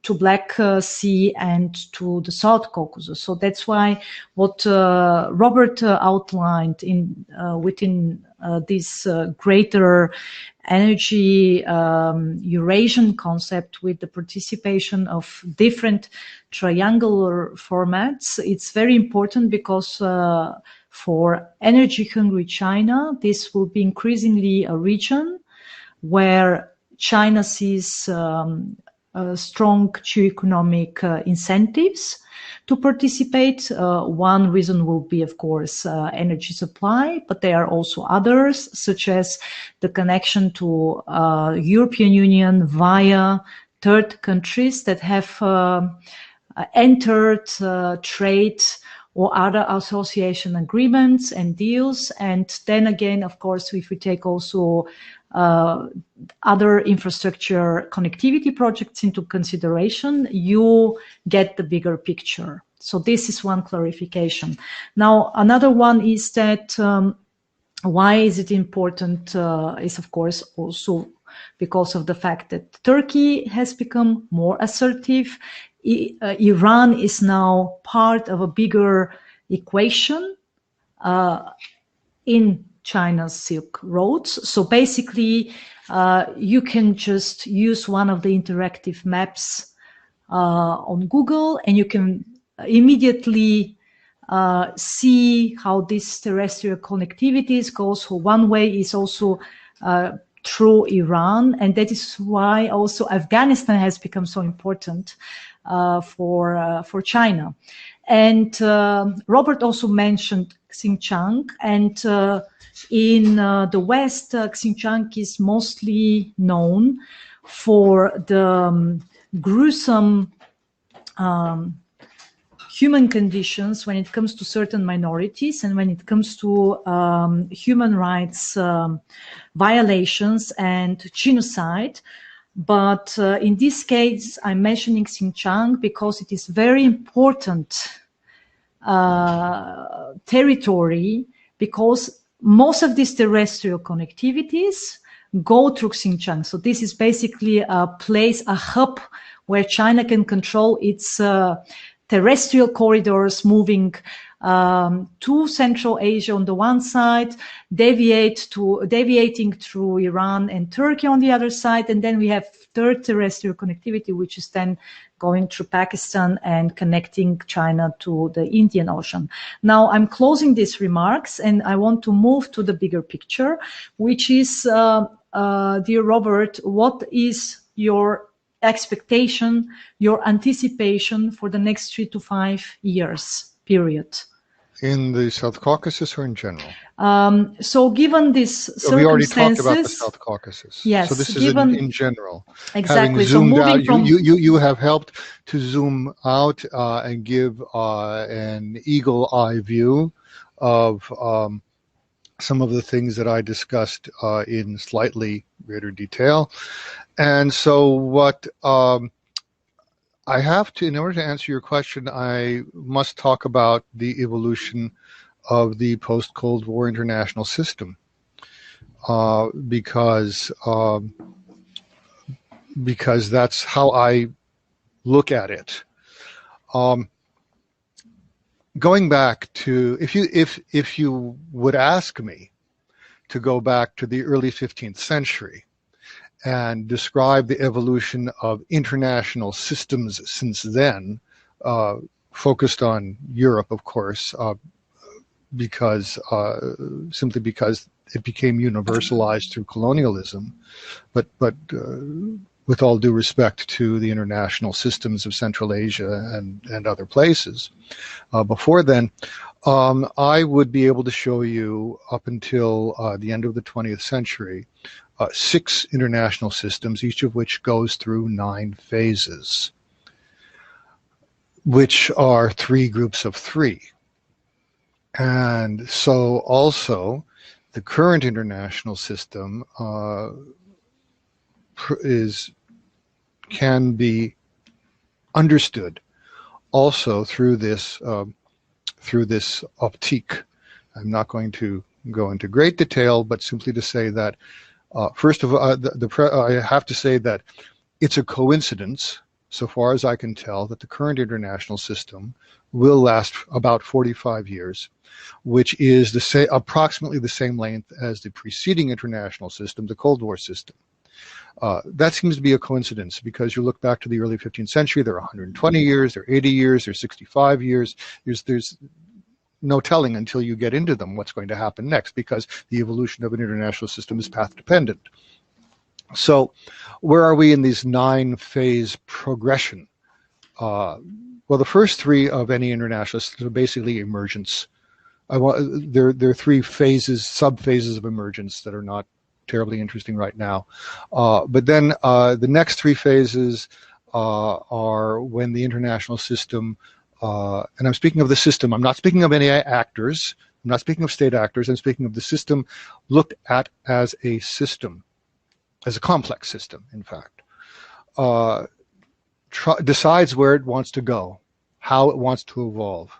to Black Sea and to the South Caucasus. So that's why what Robert outlined in within this greater energy Eurasian concept with the participation of different triangular formats, it's very important because for energy-hungry China, this will be increasingly a region where China sees strong geo-economic incentives to participate. One reason will be, of course, energy supply, but there are also others, such as the connection to European Union via third countries that have entered trade or other association agreements and deals. And then again, of course, if we take also other infrastructure connectivity projects into consideration, you get the bigger picture. So this is one clarification. Now, another one is that why is it important is, of course, also because of the fact that Turkey has become more assertive. Iran is now part of a bigger equation in China's Silk Roads. So basically, you can just use one of the interactive maps on Google, and you can immediately see how this terrestrial connectivities goes. So one way is also through Iran, and that is why also Afghanistan has become so important for China. And Robert also mentioned Xinjiang, and in the West, Xinjiang is mostly known for the gruesome human conditions when it comes to certain minorities and when it comes to human rights violations and genocide. But in this case, I'm mentioning Xinjiang because it is very important territory, because most of these terrestrial connectivities go through Xinjiang. So this is basically a place, a hub where China can control its terrestrial corridors moving to Central Asia on the one side, deviating through Iran and Turkey on the other side, and then we have third terrestrial connectivity, which is then going through Pakistan and connecting China to the Indian Ocean. Now, I'm closing these remarks, and I want to move to the bigger picture, which is, dear Robert, what is your expectation, your anticipation for the next 3 to 5 years period? In the South Caucasus or in general? So given this circumstances... We already talked about the South Caucasus. Yes. So this is in general. Exactly. Having zoomed out, you have helped to zoom out and give an eagle eye view of some of the things that I discussed in slightly greater detail. And so what I have to, in order to answer your question, I must talk about the evolution of the post-Cold War international system, because that's how I look at it. Going back to, if you would ask me to go back to the early 15th century and describe the evolution of international systems since then, focused on Europe, of course, simply because it became universalized through colonialism, but with all due respect to the international systems of Central Asia and other places. Before then, I would be able to show you up until the end of the 20th century 6 international systems, each of which goes through 9 phases, which are 3 groups of 3. And so also the current international system can be understood also through this optique. I'm not going to go into great detail, but simply to say that first of all, I have to say that it's a coincidence, so far as I can tell, that the current international system will last about 45 years, which is approximately the same length as the preceding international system, the Cold War system. That seems to be a coincidence, because you look back to the early 15th century, there are 120 years, there are 80 years, there's 65 years. There's no telling until you get into them what's going to happen next, because the evolution of an international system is path dependent. So where are we in this 9-phase progression? Well, the first 3 of any international system are basically emergence. There are 3 phases, sub-phases of emergence that are not terribly interesting right now. But then the next 3 phases are when the international system, and I'm speaking of the system, I'm not speaking of any actors, I'm not speaking of state actors, I'm speaking of the system looked at as a system, as a complex system, in fact, decides where it wants to go, how it wants to evolve,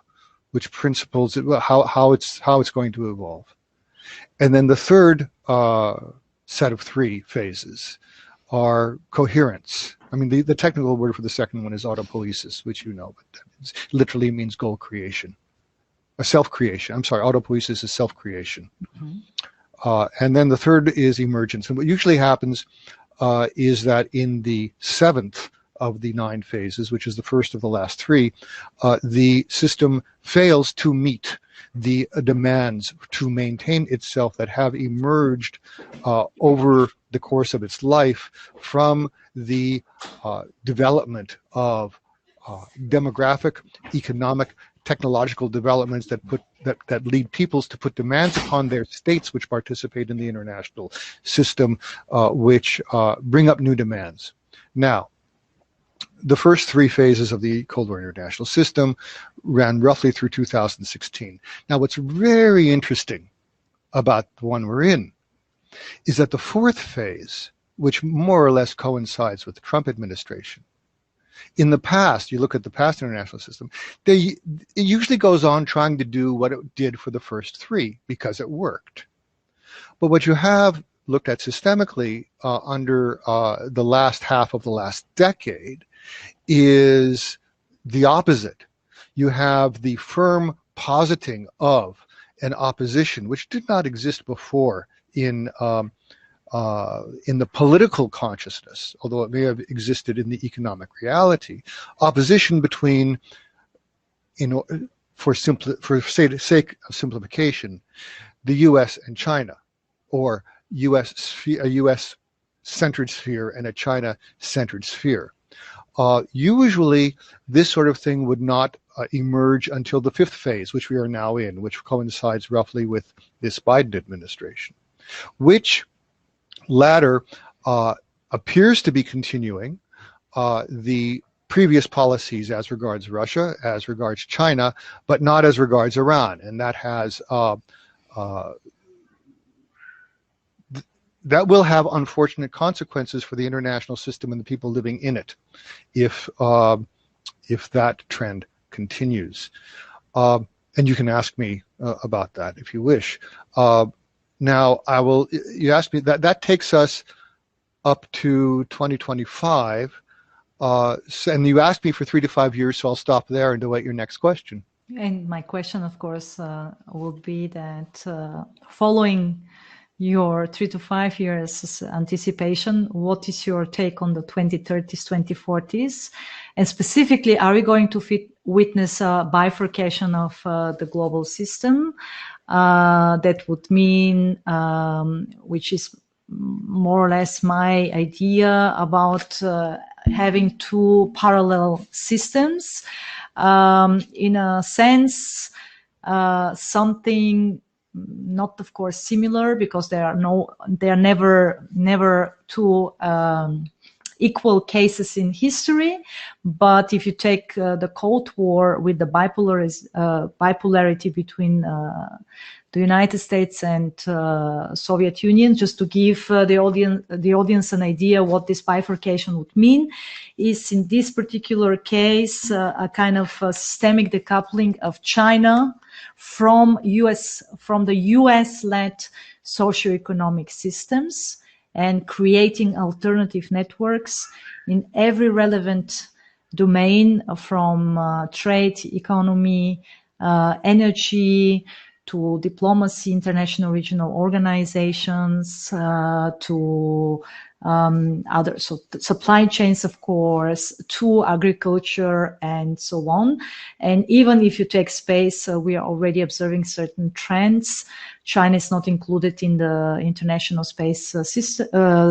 which principles, how it's going to evolve. And then the third set of 3 phases are coherence. I mean, the technical word for the second one is autopoiesis, which you know, but that literally means goal creation, self-creation. I'm sorry, autopoiesis is self-creation. Mm-hmm. And then the third is emergence. And what usually happens is that in the 7th of the 9 phases, which is the first of the last 3, the system fails to meet the demands to maintain itself that have emerged over the course of its life from the development of demographic, economic, technological developments that lead peoples to put demands upon their states which participate in the international system, which bring up new demands. Now, the first 3 phases of the Cold War international system ran roughly through 2016. Now, what's very interesting about the one we're in is that the 4th phase, which more or less coincides with the Trump administration, in the past, you look at the past international system, it usually goes on trying to do what it did for the first 3 because it worked. But what you have looked at systemically under the last half of the last decade is the opposite. You have the firm positing of an opposition, which did not exist before in the political consciousness, although it may have existed in the economic reality. Opposition between, for sake of simplification, the U.S. and China, or a U.S.-centered sphere and a China-centered sphere. Usually, this sort of thing would not emerge until the 5th phase, which we are now in, which coincides roughly with this Biden administration, which latter appears to be continuing the previous policies as regards Russia, as regards China, but not as regards Iran, and that has that will have unfortunate consequences for the international system and the people living in it if if that trend continues. And you can ask me about that if you wish. Now, you asked me, that takes us up to 2025. And you asked me for 3 to 5 years, so I'll stop there and await your next question. And my question, of course, would be that following your 3 to 5 years anticipation, what is your take on the 2030s, 2040s? And specifically, are we going to witness a bifurcation of the global system? That would mean, which is more or less my idea about having 2 parallel systems. In a sense, something not, of course, similar, because there are never 2 equal cases in history. But if you take the Cold War with the bipolarity between the United States and Soviet Union, just to give the audience an idea what this bifurcation would mean, is in this particular case a kind of systemic decoupling of China from the US-led socioeconomic systems, and creating alternative networks in every relevant domain, from trade, economy, energy, to diplomacy, international regional organizations, to other supply chains, of course, to agriculture, and so on. And even if you take space, we are already observing certain trends. China is not included in the International Space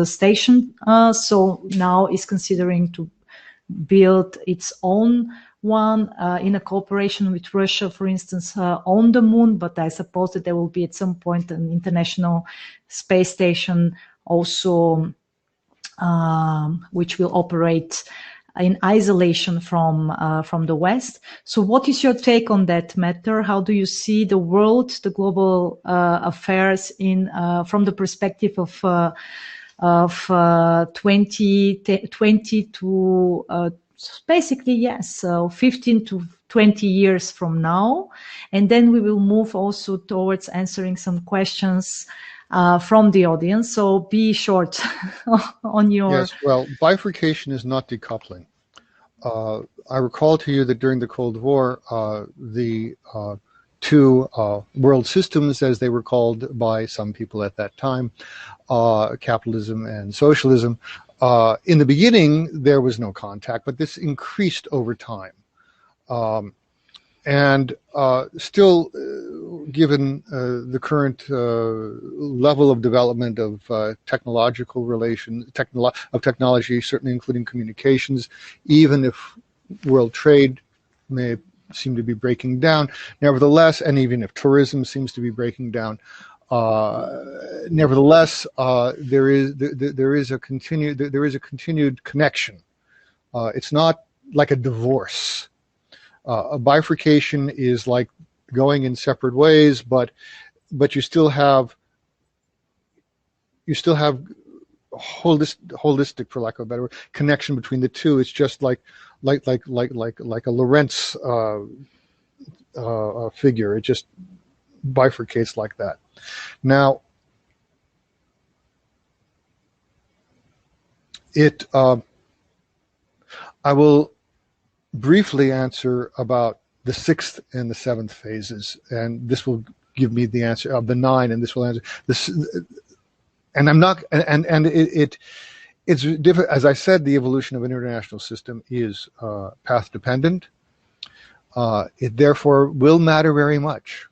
Station, so now is considering to build its own one in a cooperation with Russia, for instance, on the moon. But I suppose that there will be at some point an International Space Station also, which will operate in isolation from the West. So what is your take on that matter? How do you see the world, the global affairs from the perspective of 2020 to basically, yes, so 15 to 20 years from now? And then we will move also towards answering some questions from the audience. So be short on your... Yes, well, bifurcation is not decoupling. I recall to you that during the Cold War, the 2 world systems, as they were called by some people at that time, capitalism and socialism, in the beginning, there was no contact, but this increased over time. And still, given the current level of development of technological relations, technology, certainly including communications, even if world trade may seem to be breaking down, nevertheless, and even if tourism seems to be breaking down, nevertheless, there is a continued connection. It's not like a divorce. A bifurcation is like going in separate ways, but you still have holistic, for lack of a better word, connection between the 2. It's just like a Lorentz figure. It just bifurcates like that. Now, I will briefly answer about the 6th and the 7th phases, and this will give me the answer of the 9, and this will answer this. And I'm not, and it's different. As I said, the evolution of an international system is path dependent. It therefore will matter very much.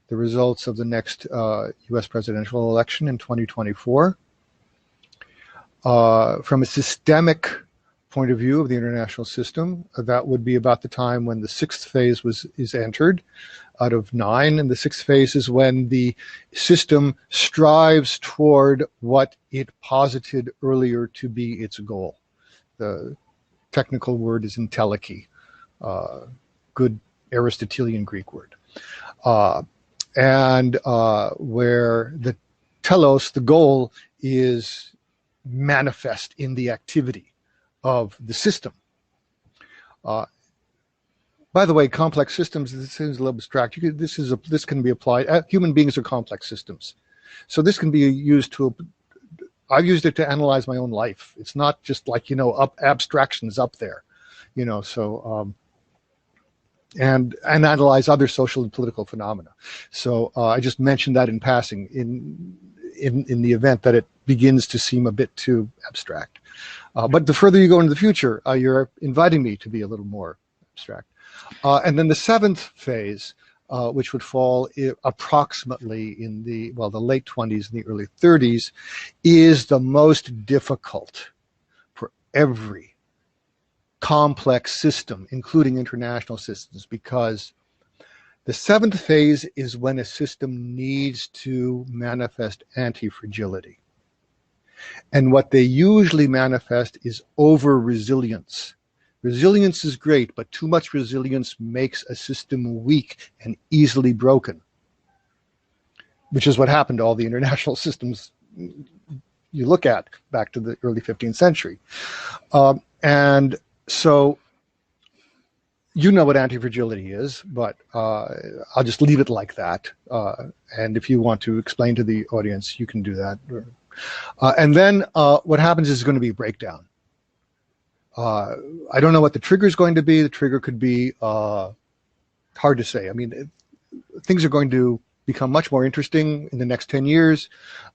The results of the next U.S. presidential election in 2024. From a systemic point of view of the international system, that would be about the time when the 6th phase is entered out of 9, and the 6th phase is when the system strives toward what it posited earlier to be its goal. The technical word is entelechy, good Aristotelian Greek word. And where the telos, the goal, is manifest in the activity of the system. By the way, complex systems, this is a little abstract. This can be applied. Human beings are complex systems. So this can be used to, I've used it to analyze my own life. It's not just like, abstractions up there, so, and analyze other social and political phenomena. So I just mentioned that in passing in the event that it begins to seem a bit too abstract. But the further you go into the future, you're inviting me to be a little more abstract. And then the seventh phase, which would fall approximately in the late 20s and the early 30s, is the most difficult for every complex system, including international systems, because the seventh phase is when a system needs to manifest anti-fragility. And what they usually manifest is over-resilience. Resilience is great, but too much resilience makes a system weak and easily broken, which is what happened to all the international systems you look at back to the early 15th century. And so you know what anti-fragility is, but I'll just leave it like that. And if you want to explain to the audience, you can do that. And then what happens is going to be a breakdown. I don't know what the trigger is going to be. The trigger could be hard to say. I mean, things are going to become much more interesting in the next 10 years.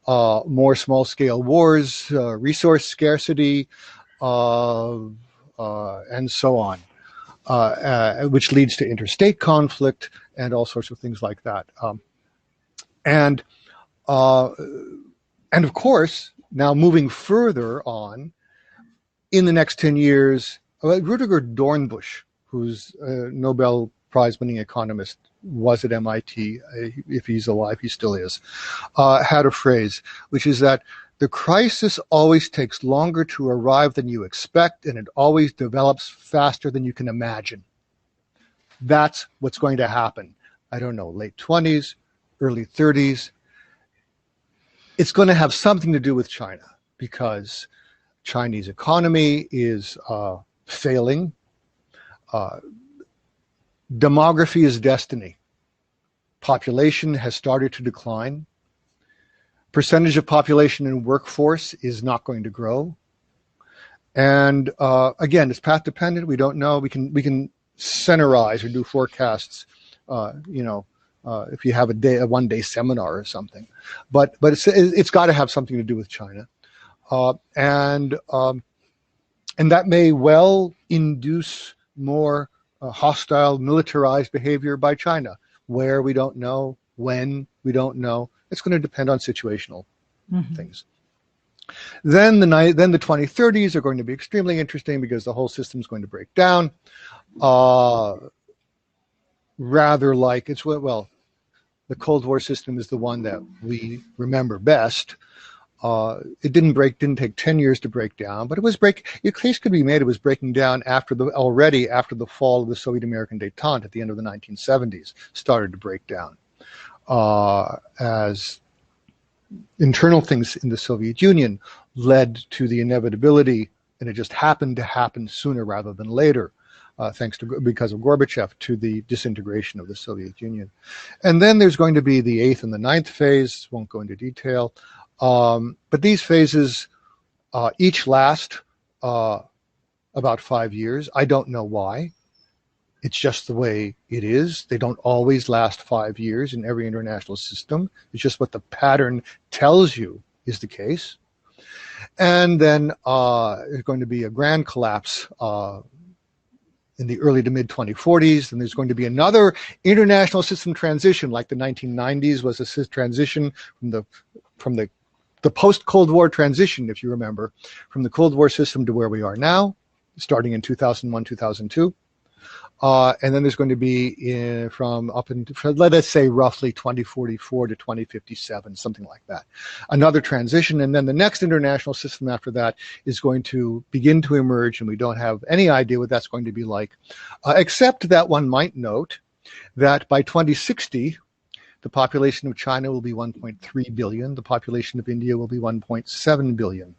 More small-scale wars, resource scarcity, and so on, which leads to interstate conflict and all sorts of things like that. And of course, now moving further on, in the next 10 years, Rutger Dornbusch, who's a Nobel Prize-winning economist, was at MIT. If he's alive, he still is, had a phrase, which is that the crisis always takes longer to arrive than you expect, and it always develops faster than you can imagine. That's what's going to happen. I don't know, late 20s, early 30s. It's going to have something to do with China, because Chinese economy is failing. Demography is destiny. Population has started to decline. Percentage of population in workforce is not going to grow. And again, it's path dependent. We don't know. We can centerize or do forecasts, if you have a one-day seminar or something. But it's got to have something to do with China. And that may well induce more hostile, militarized behavior by China, where we don't know, when we don't know. It's going to depend on situational things. Then the 2030s are going to be extremely interesting, because the whole system is going to break down. Rather like the Cold War system is the one that we remember best. It didn't take 10 years to break down, but your case could be made it was breaking down already after the fall of the Soviet-American détente at the end of the 1970s, started to break down. As internal things in the Soviet Union led to the inevitability, and it just happened to happen sooner rather than later, because of Gorbachev, to the disintegration of the Soviet Union. And then there's going to be the 8th and the 9th phase. Won't go into detail. But these phases each last about 5 years. I don't know why. It's just the way it is. They don't always last 5 years in every international system. It's just what the pattern tells you is the case. And then there's going to be a grand collapse in the early to mid 2040s. And there's going to be another international system transition, like the 1990s was a transition from the post-Cold War transition, if you remember, from the Cold War system to where we are now, starting in 2001, 2002. And then there's going to be from let us say roughly 2044 to 2057, something like that. Another transition, and then the next international system after that is going to begin to emerge, and we don't have any idea what that's going to be like, except that one might note that by 2060, the population of China will be 1.3 billion. The population of India will be 1.7 billion.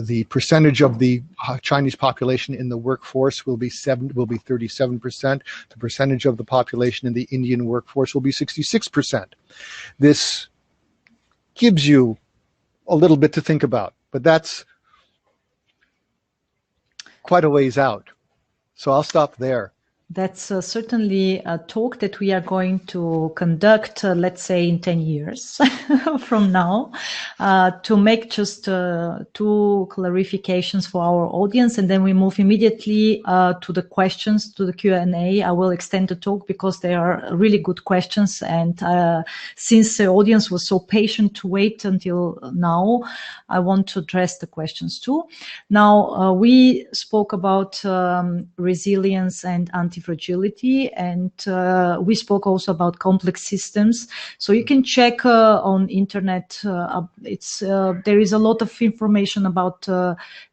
The percentage of the Chinese population in the workforce will be 37%. The percentage of the population in the Indian workforce will be 66%. This gives you a little bit to think about, but that's quite a ways out. So I'll stop there. That's certainly a talk that we are going to conduct, let's say, in 10 years from now, to make just 2 clarifications for our audience, and then we move immediately to the questions, to the Q&A. I will extend the talk because they are really good questions, and since the audience was so patient to wait until now, I want to address the questions too. Now, we spoke about resilience and anti-fragility, and we spoke also about complex systems. So you can check on internet. There is a lot of information about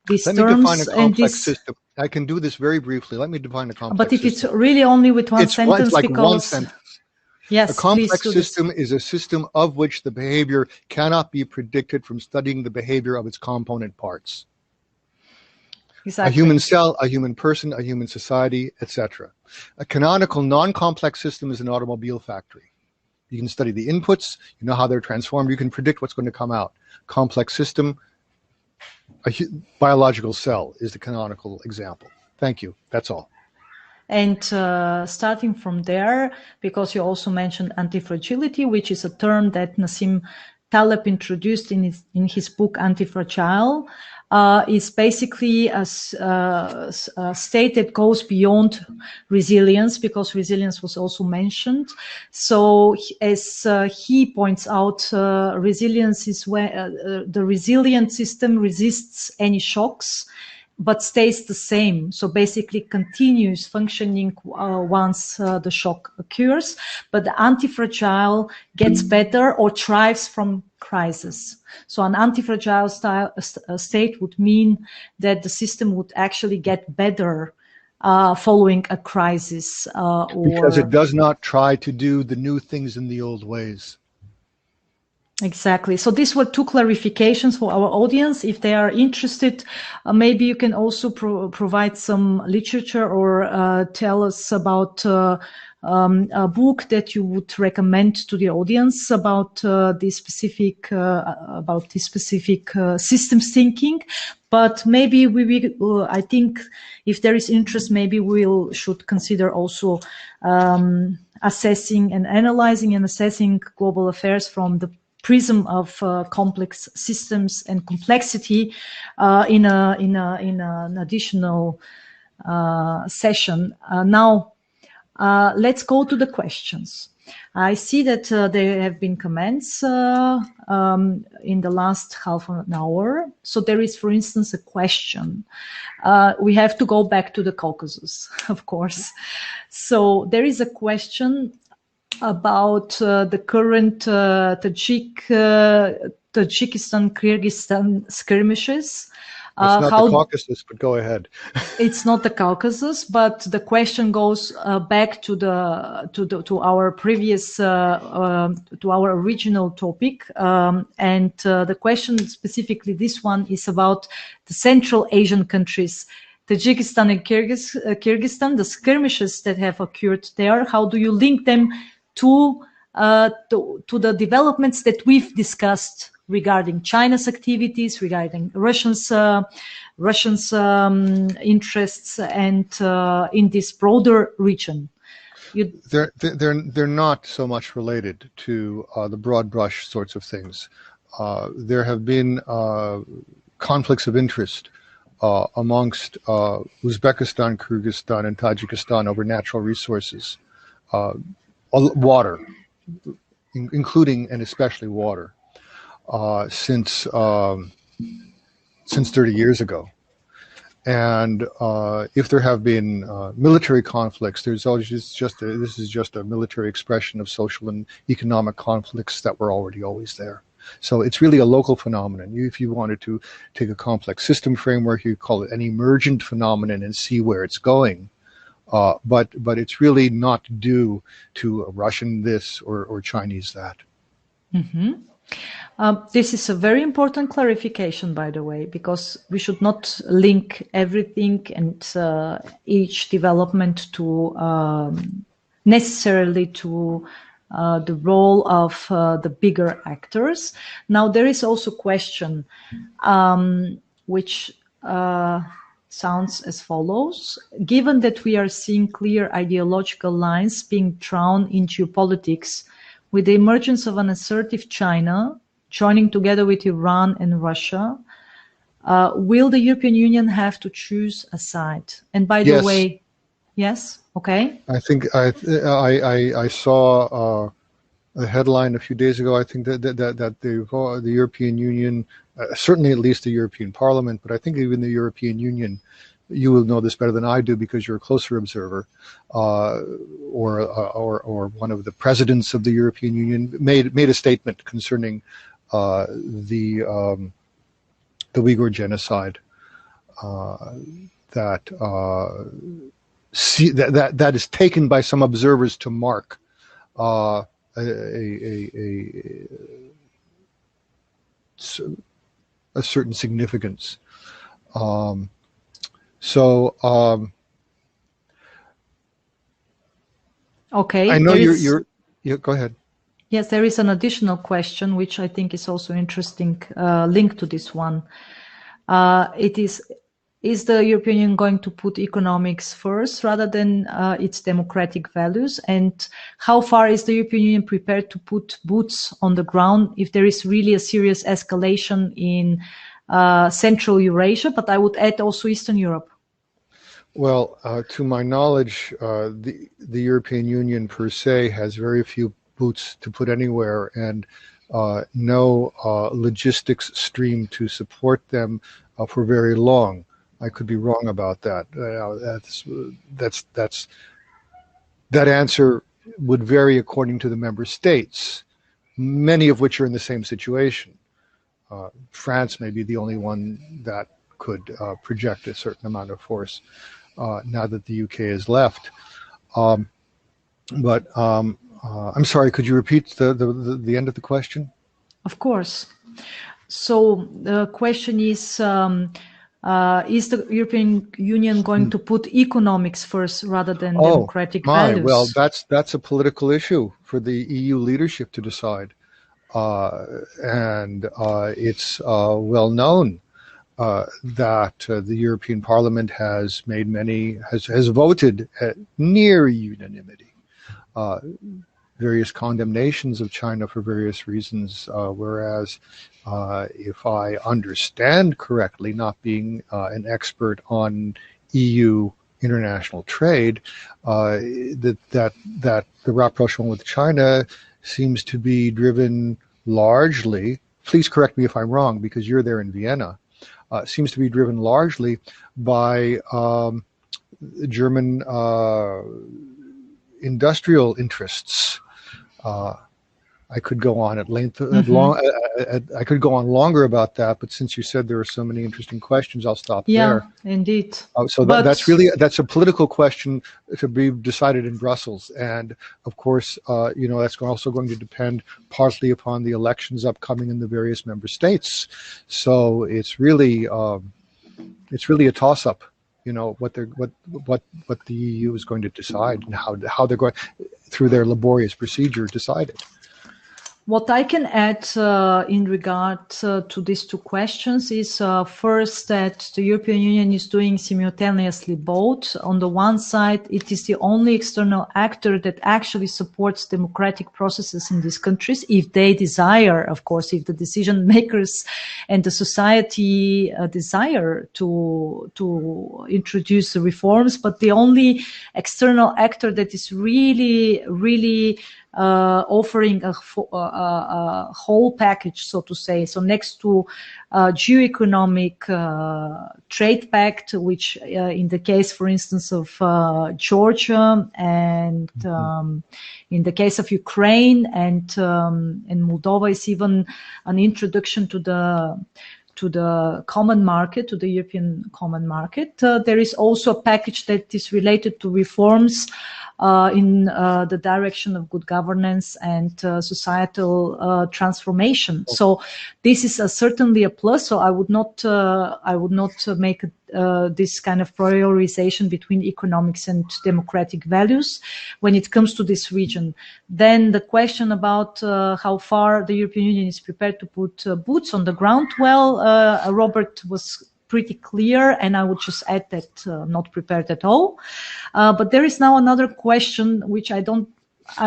these terms. Let me define a complex system. I can do this very briefly. Let me define a complex system. But if it's really only with one sentence, it's like because one sentence. Yes, a complex system is a system of which the behavior cannot be predicted from studying the behavior of its component parts. Exactly. A human cell, a human person, a human society, etc. A canonical non-complex system is an automobile factory. You can study the inputs, you know how they're transformed, you can predict what's going to come out. Complex system, a biological cell is the canonical example. Thank you. That's all. And starting from there, because you also mentioned anti-fragility, which is a term that Nassim Taleb introduced in his book Anti-Fragile, is basically a state that goes beyond resilience, because resilience was also mentioned. So as he points out, resilience is where the resilient system resists any shocks, but stays the same. So basically continues functioning once the shock occurs, but the anti-fragile gets better or thrives from crisis. So an anti-fragile state would mean that the system would actually get better following a crisis. Because it does not try to do the new things in the old ways. Exactly. So these were 2 clarifications for our audience. If they are interested, maybe you can also provide some literature or tell us about a book that you would recommend to the audience about this specific systems thinking. But maybe I think if there is interest, maybe we should consider also assessing and analyzing and assessing global affairs from the prism of complex systems and complexity in an additional session. Now, let's go to the questions. I see that there have been comments in the last half an hour. So there is, for instance, a question. We have to go back to the Caucasus, of course. So there is a question about the current Tajikistan-Kyrgyzstan skirmishes. It's not the Caucasus, but go ahead. It's not the Caucasus, but the question goes back to our previous to our original topic, and the question specifically, this one, is about the Central Asian countries, Tajikistan and Kyrgyzstan, the skirmishes that have occurred there. How do you link them to the developments that we've discussed regarding China's activities, regarding Russians' interests, and in this broader region? They're not so much related to the broad brush sorts of things. There have been conflicts of interest amongst Uzbekistan, Kyrgyzstan, and Tajikistan over natural resources, water, including and especially water, since 30 years ago. And if there have been military conflicts, there's always this is just a military expression of social and economic conflicts that were already always there. So it's really a local phenomenon. If you wanted to take a complex system framework, you call it an emergent phenomenon and see where it's going. But it's really not due to a Russian this or Chinese that. Mm-hmm. This is a very important clarification, by the way, because we should not link everything and each development to necessarily to the role of the bigger actors. Now, there is also a question which sounds as follows. Given that we are seeing clear ideological lines being drawn in geopolitics with the emergence of an assertive China, joining together with Iran and Russia, will the European Union have to choose a side? And by the way, yes, okay. I think I saw a headline a few days ago. I think that the European Union, certainly at least the European Parliament, but I think even the European Union, you will know this better than I do because you're a closer observer, or one of the presidents of the European Union made a statement concerning the Uyghur genocide, that is taken by some observers to mark a certain significance. Okay. I know you're go ahead. Yes, there is an additional question, which I think is also interesting, linked to this one. Is the European Union going to put economics first rather than its democratic values? And how far is the European Union prepared to put boots on the ground if there is really a serious escalation in Central Eurasia, but I would add also Eastern Europe? Well, to my knowledge, the European Union per se has very few boots to put anywhere, and no logistics stream to support them for very long. I could be wrong about that. That answer would vary according to the member states, many of which are in the same situation. France may be the only one that could project a certain amount of force now that the UK has left. I'm sorry, could you repeat the end of the question? Of course. So the question is the European Union going to put economics first rather than democratic values? Well, that's a political issue for the EU leadership to decide. It's well known that the European Parliament has voted at near unanimity various condemnations of China for various reasons, whereas if I understand correctly, not being an expert on EU international trade, that the rapprochement with China seems to be driven largely, please correct me if I'm wrong because you're there in Vienna, seems to be driven largely by German industrial interests. I could go on at length, I could go on longer about that, but since you said there are so many interesting questions, I'll stop there. Yeah, indeed. That's a political question to be decided in Brussels, and of course, that's also going to depend partly upon the elections upcoming in the various member states. So it's really a toss-up. What the EU is going to decide and how they're going through their laborious procedure decide it. What I can add in regard to these two questions is first that the European Union is doing simultaneously both. On the one side, it is the only external actor that actually supports democratic processes in these countries if they desire, of course, if the decision makers and the society desire to introduce the reforms. But the only external actor that is really offering a whole package, so to say. So next to geo-economic trade pact, which in the case, for instance, of Georgia and in the case of Ukraine and Moldova is even an introduction to the common market, to the European common market. There is also a package that is related to reforms in the direction of good governance and societal transformation. So this is certainly a plus. So I would not make this kind of prioritization between economics and democratic values when it comes to this region. Then the question about how far the European Union is prepared to put boots on the ground. Well, Robert was pretty clear, and I would just add that not prepared at all. But there is now another question which I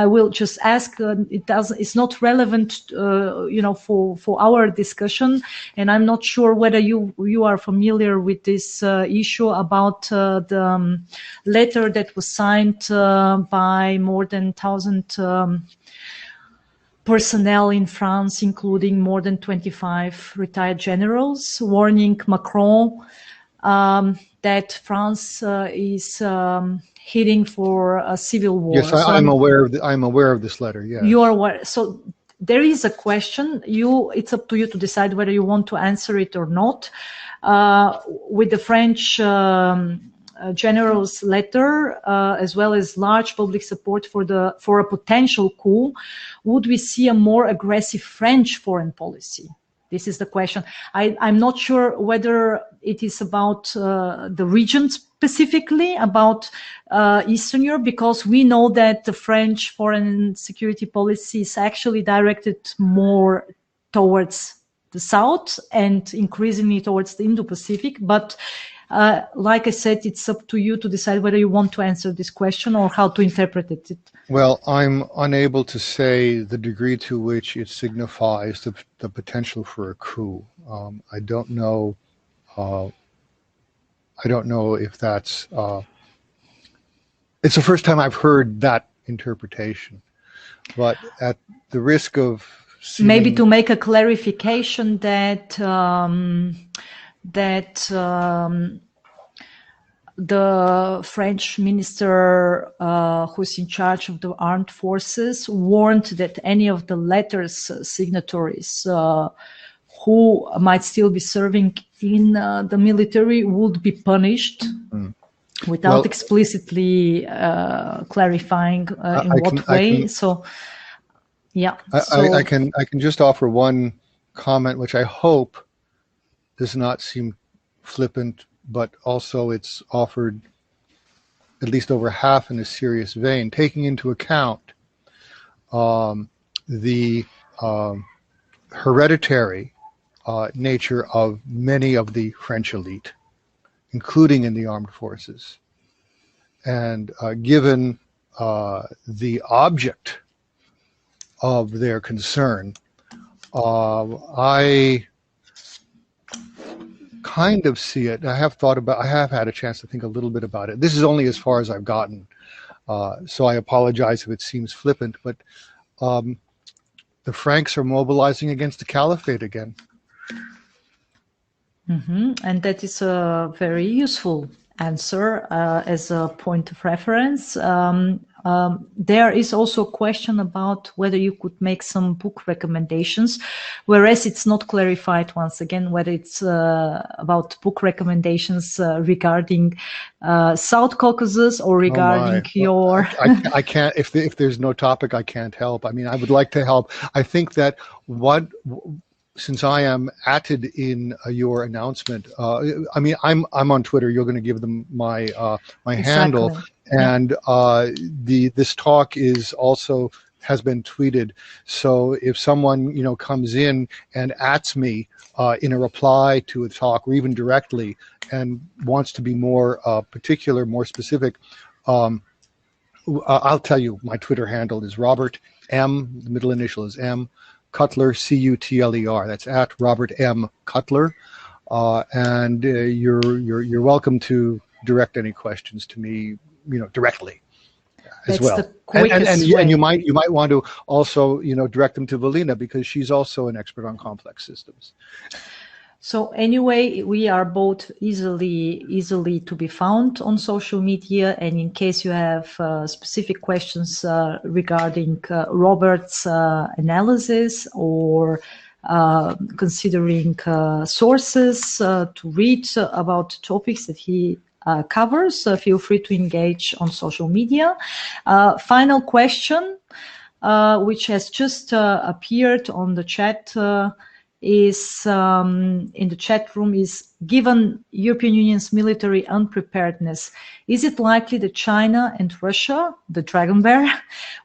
will just ask. It's not relevant, for our discussion, and I'm not sure whether you are familiar with this issue about the letter that was signed by more than 1,000 personnel in France, including more than 25 retired generals, warning Macron that France is heading for a civil war. Yes, I'm aware of this letter. Yeah, you are aware. So there is a question. It's up to you to decide whether you want to answer it or not. With the French general's letter, as well as large public support for a potential coup, would we see a more aggressive French foreign policy? This is the question. I'm not sure whether it is about the region specifically, about Eastern Europe, because we know that the French foreign security policy is actually directed more towards the South and increasingly towards the Indo-Pacific. But like I said, it's up to you to decide whether you want to answer this question or how to interpret it. Well, I'm unable to say the degree to which it signifies the potential for a coup. I don't know. I don't know if that's. It's the first time I've heard that interpretation, but at the risk of maybe to make a clarification that. The French minister who's in charge of the armed forces warned that any of the letter's signatories who might still be serving in the military would be punished without explicitly clarifying in what way. I can just offer one comment, which I hope does not seem flippant, but also it's offered at least over half in a serious vein, taking into account the hereditary nature of many of the French elite, including in the armed forces. And given the object of their concern, I kind of see it. I have had a chance to think a little bit about it. This is only as far as I've gotten. So I apologize if it seems flippant, but the Franks are mobilizing against the caliphate again. And that is a very useful answer as a point of reference. There is also a question about whether you could make some book recommendations, whereas it's not clarified once again whether it's about book recommendations regarding South Caucasus or regarding your... I can't, if there's no topic, I can't help. I mean, I would like to help. I think that since I am added in your announcement, I mean, I'm on Twitter. You're going to give them my handle, and this talk has been tweeted. So if someone comes in and @s me in a reply to a talk, or even directly, and wants to be more particular, more specific, I'll tell you. My Twitter handle is Robert M. The middle initial is M. Cutler, Cutler. That's @ Robert M. Cutler, and you're welcome to direct any questions to me, directly, as well. And you might want to also direct them to Velina, because she's also an expert on complex systems. So anyway, we are both easily to be found on social media, and in case you have specific questions regarding Robert's analysis or considering sources to read about topics that he covers. Feel free to engage on social media. Final question, which has just appeared on the chat, is in the chat room, is given European Union's military unpreparedness, is it likely that China and Russia, the Dragon Bear,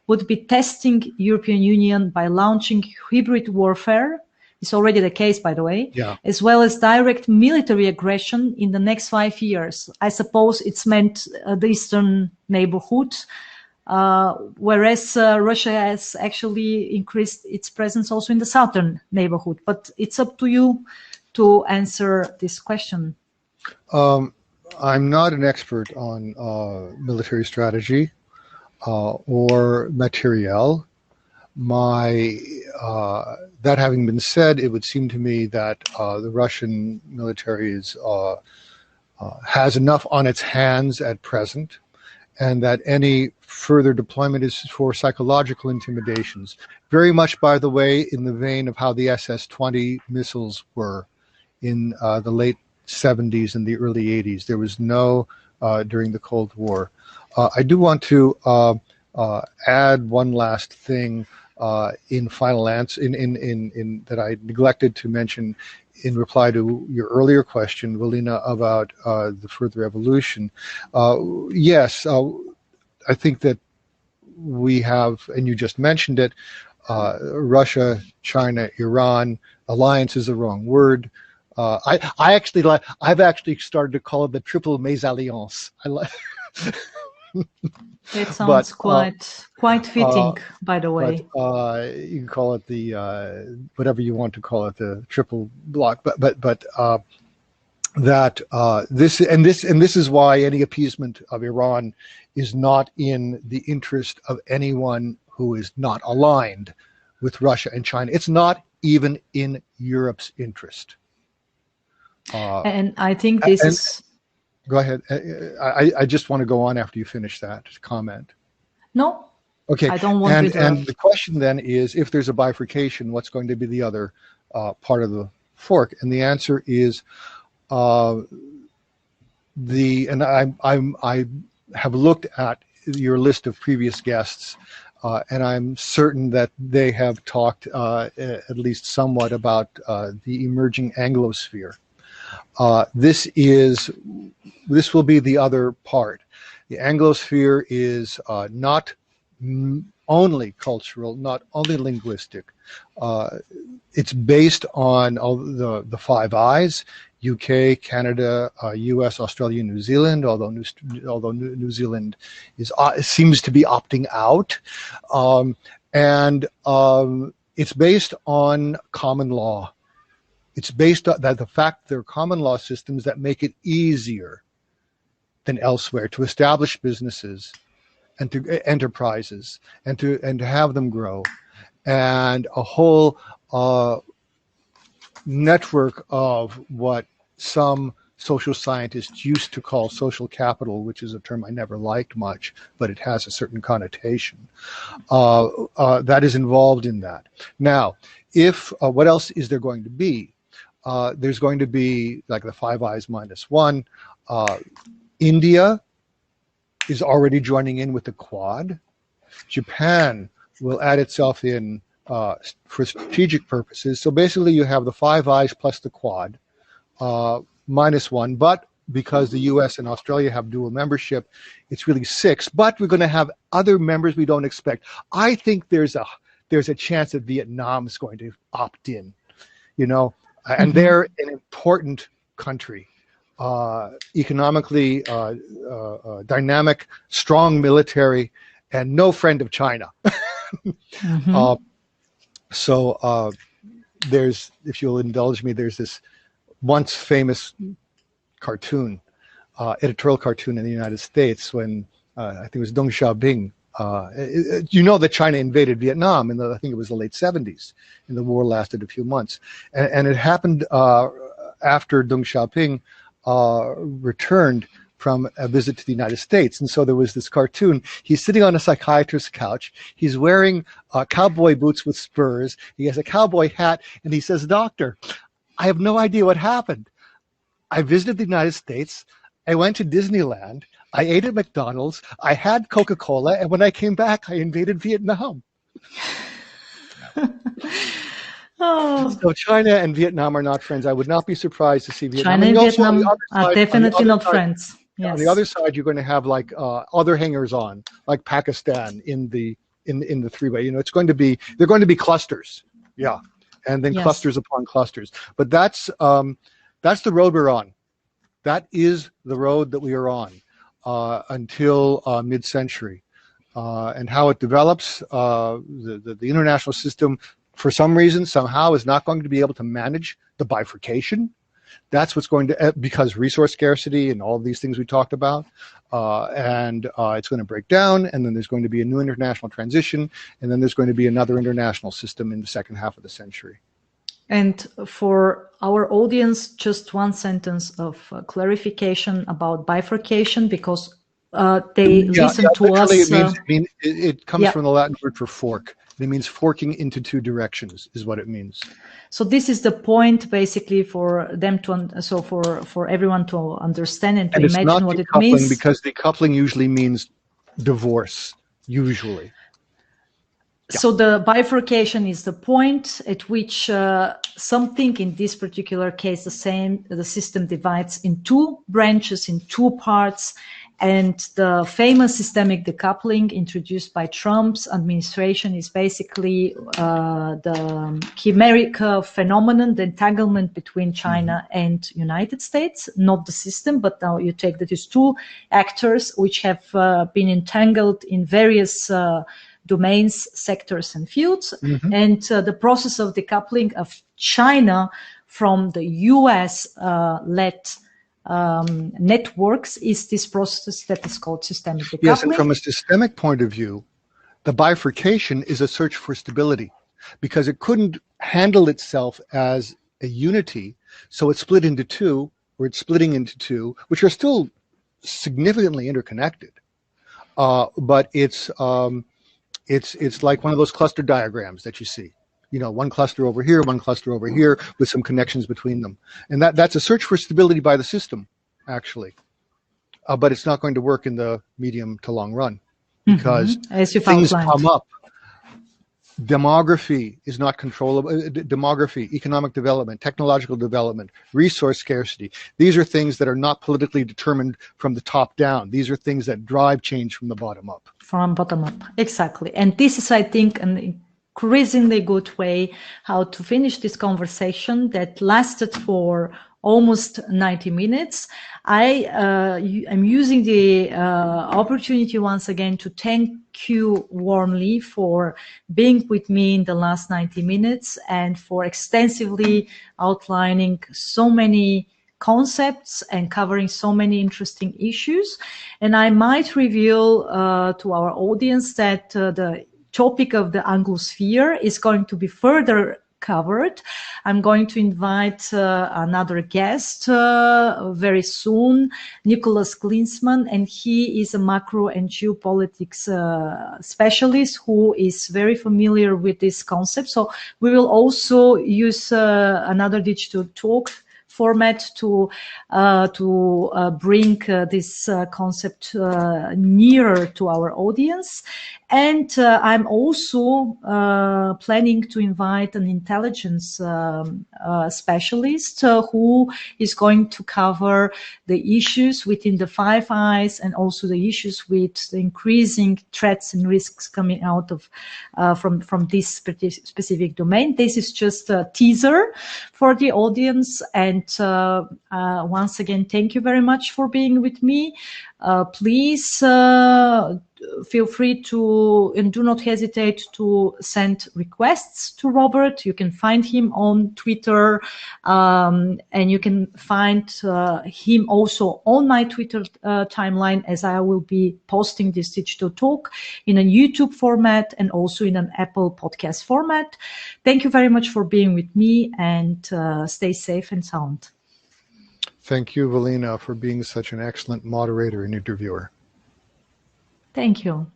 would be testing European Union by launching hybrid warfare? It's already the case, by the way, as well as direct military aggression in the next 5 years. I suppose it's meant the eastern neighborhood, whereas Russia has actually increased its presence also in the southern neighborhood. But it's up to you to answer this question. I'm not an expert on military strategy or materiel. That having been said, it would seem to me that the Russian military has enough on its hands at present, and that any further deployment is for psychological intimidations. Very much, by the way, in the vein of how the SS-20 missiles were in the late 70s and the early 80s. There was no during the Cold War. I do want to add one last thing in final answer in that I neglected to mention in reply to your earlier question, Velina, about the further evolution. Yes, I think that we have, and you just mentioned it, Russia, China, Iran. Alliance is the wrong word. I've actually started to call it the triple mésalliance. It sounds quite fitting, by the way. But, you can call it the whatever you want to call it, the triple block. But this is why any appeasement of Iran is not in the interest of anyone who is not aligned with Russia and China. It's not even in Europe's interest. And I think this is... Go ahead. I just want to go on after you finish that comment. No. Okay. I don't want to. And the question then is, if there's a bifurcation, what's going to be the other part of the fork? And the answer is I have looked at your list of previous guests, and I'm certain that they have talked at least somewhat about the emerging Anglosphere. This will be the other part. The Anglosphere is not only cultural, not only linguistic. It's based on the Five Eyes: UK, Canada, US, Australia, New Zealand. Although New Zealand seems to be opting out, and it's based on common law. It's based on the fact there are common law systems that make it easier than elsewhere to establish businesses and to enterprises and to have them grow, and a whole network of what some social scientists used to call social capital, which is a term I never liked much, but it has a certain connotation, that is involved in that. Now, what else is there going to be? There's going to be like the Five Eyes minus one. India is already joining in with the Quad. Japan will add itself in for strategic purposes. So basically you have the Five Eyes plus the Quad minus one, but because the US and Australia have dual membership, it's really six, but we're going to have other members we don't expect. I think there's a chance that Vietnam is going to opt in, and they're an important country. Economically dynamic, strong military, and no friend of China. So there's, if you'll indulge me, there's this once famous cartoon, editorial cartoon in the United States when I think it was Deng Xiaoping. That China invaded Vietnam in I think it was the late 70s, and the war lasted a few months. And it happened after Deng Xiaoping returned, from a visit to the United States. And so there was this cartoon. He's sitting on a psychiatrist's couch. He's wearing cowboy boots with spurs. He has a cowboy hat, and he says, "Doctor, I have no idea what happened. I visited the United States. I went to Disneyland. I ate at McDonald's. I had Coca-Cola. And when I came back, I invaded Vietnam." Oh. So China and Vietnam are not friends. I would not be surprised to see Vietnam. China and Vietnam are definitely not friends. Yes. On the other side, you're going to have like other hangers-on, like Pakistan in the three-way. You know, it's going to be, they're going to be clusters, yeah, and then clusters upon clusters. But that's the road we're on. That is the road that we are on until mid-century, and how it develops. The international system, for some reason, somehow, is not going to be able to manage the bifurcation. That's what's going to, because resource scarcity and all of these things we talked about, and it's going to break down, and then there's going to be a new international transition, and then there's going to be another international system in the second half of the century. And for our audience, just one sentence of clarification about bifurcation, because they listen to us. It comes from the Latin word for fork. It means forking into two directions is what it means. So this is the point, basically, for them to, for everyone to understand and to imagine what it means. Because decoupling usually means divorce, usually. Yeah. So the bifurcation is the point at which something, in this particular case, the system divides in two branches, in two parts. And the famous systemic decoupling introduced by Trump's administration is basically the chimeric phenomenon, the entanglement between China and United States, not the system, but now you take that as two actors which have been entangled in various domains, sectors, and fields. And the process of decoupling of China from the US-led networks is this process that is called systemic decoupling. Yes, and from a systemic point of view, the bifurcation is a search for stability, because it couldn't handle itself as a unity, so it split into two, or it's splitting into two, which are still significantly interconnected. But it's like one of those cluster diagrams that you see. You know, one cluster over here, one cluster over here, with some connections between them. And that's a search for stability by the system, actually. But it's not going to work in the medium to long run, because things come up. Demography is not controllable. Demography, economic development, technological development, resource scarcity. These are things that are not politically determined from the top down. These are things that drive change from the bottom up. From bottom up, exactly. And this is, I think, an increasingly good way how to finish this conversation that lasted for almost 90 minutes. I am using the opportunity once again to thank you warmly for being with me in the last 90 minutes and for extensively outlining so many concepts and covering so many interesting issues. And I might reveal to our audience that the topic of the Anglosphere is going to be further covered. I'm going to invite another guest very soon, Nicholas Klinsmann, and he is a macro and geopolitics specialist who is very familiar with this concept. So we will also use another digital talk format to bring this concept nearer to our audience. And I'm also planning to invite an intelligence specialist who is going to cover the issues within the Five Eyes and also the issues with the increasing threats and risks coming out of from this specific domain. This is just a teaser for the audience. And once again, thank you very much for being with me. Please feel free to, and do not hesitate to send requests to Robert. You can find him on Twitter, and you can find him also on my Twitter timeline, as I will be posting this digital talk in a YouTube format and also in an Apple podcast format. Thank you very much for being with me, and stay safe and sound. Thank you, Velina, for being such an excellent moderator and interviewer. Thank you.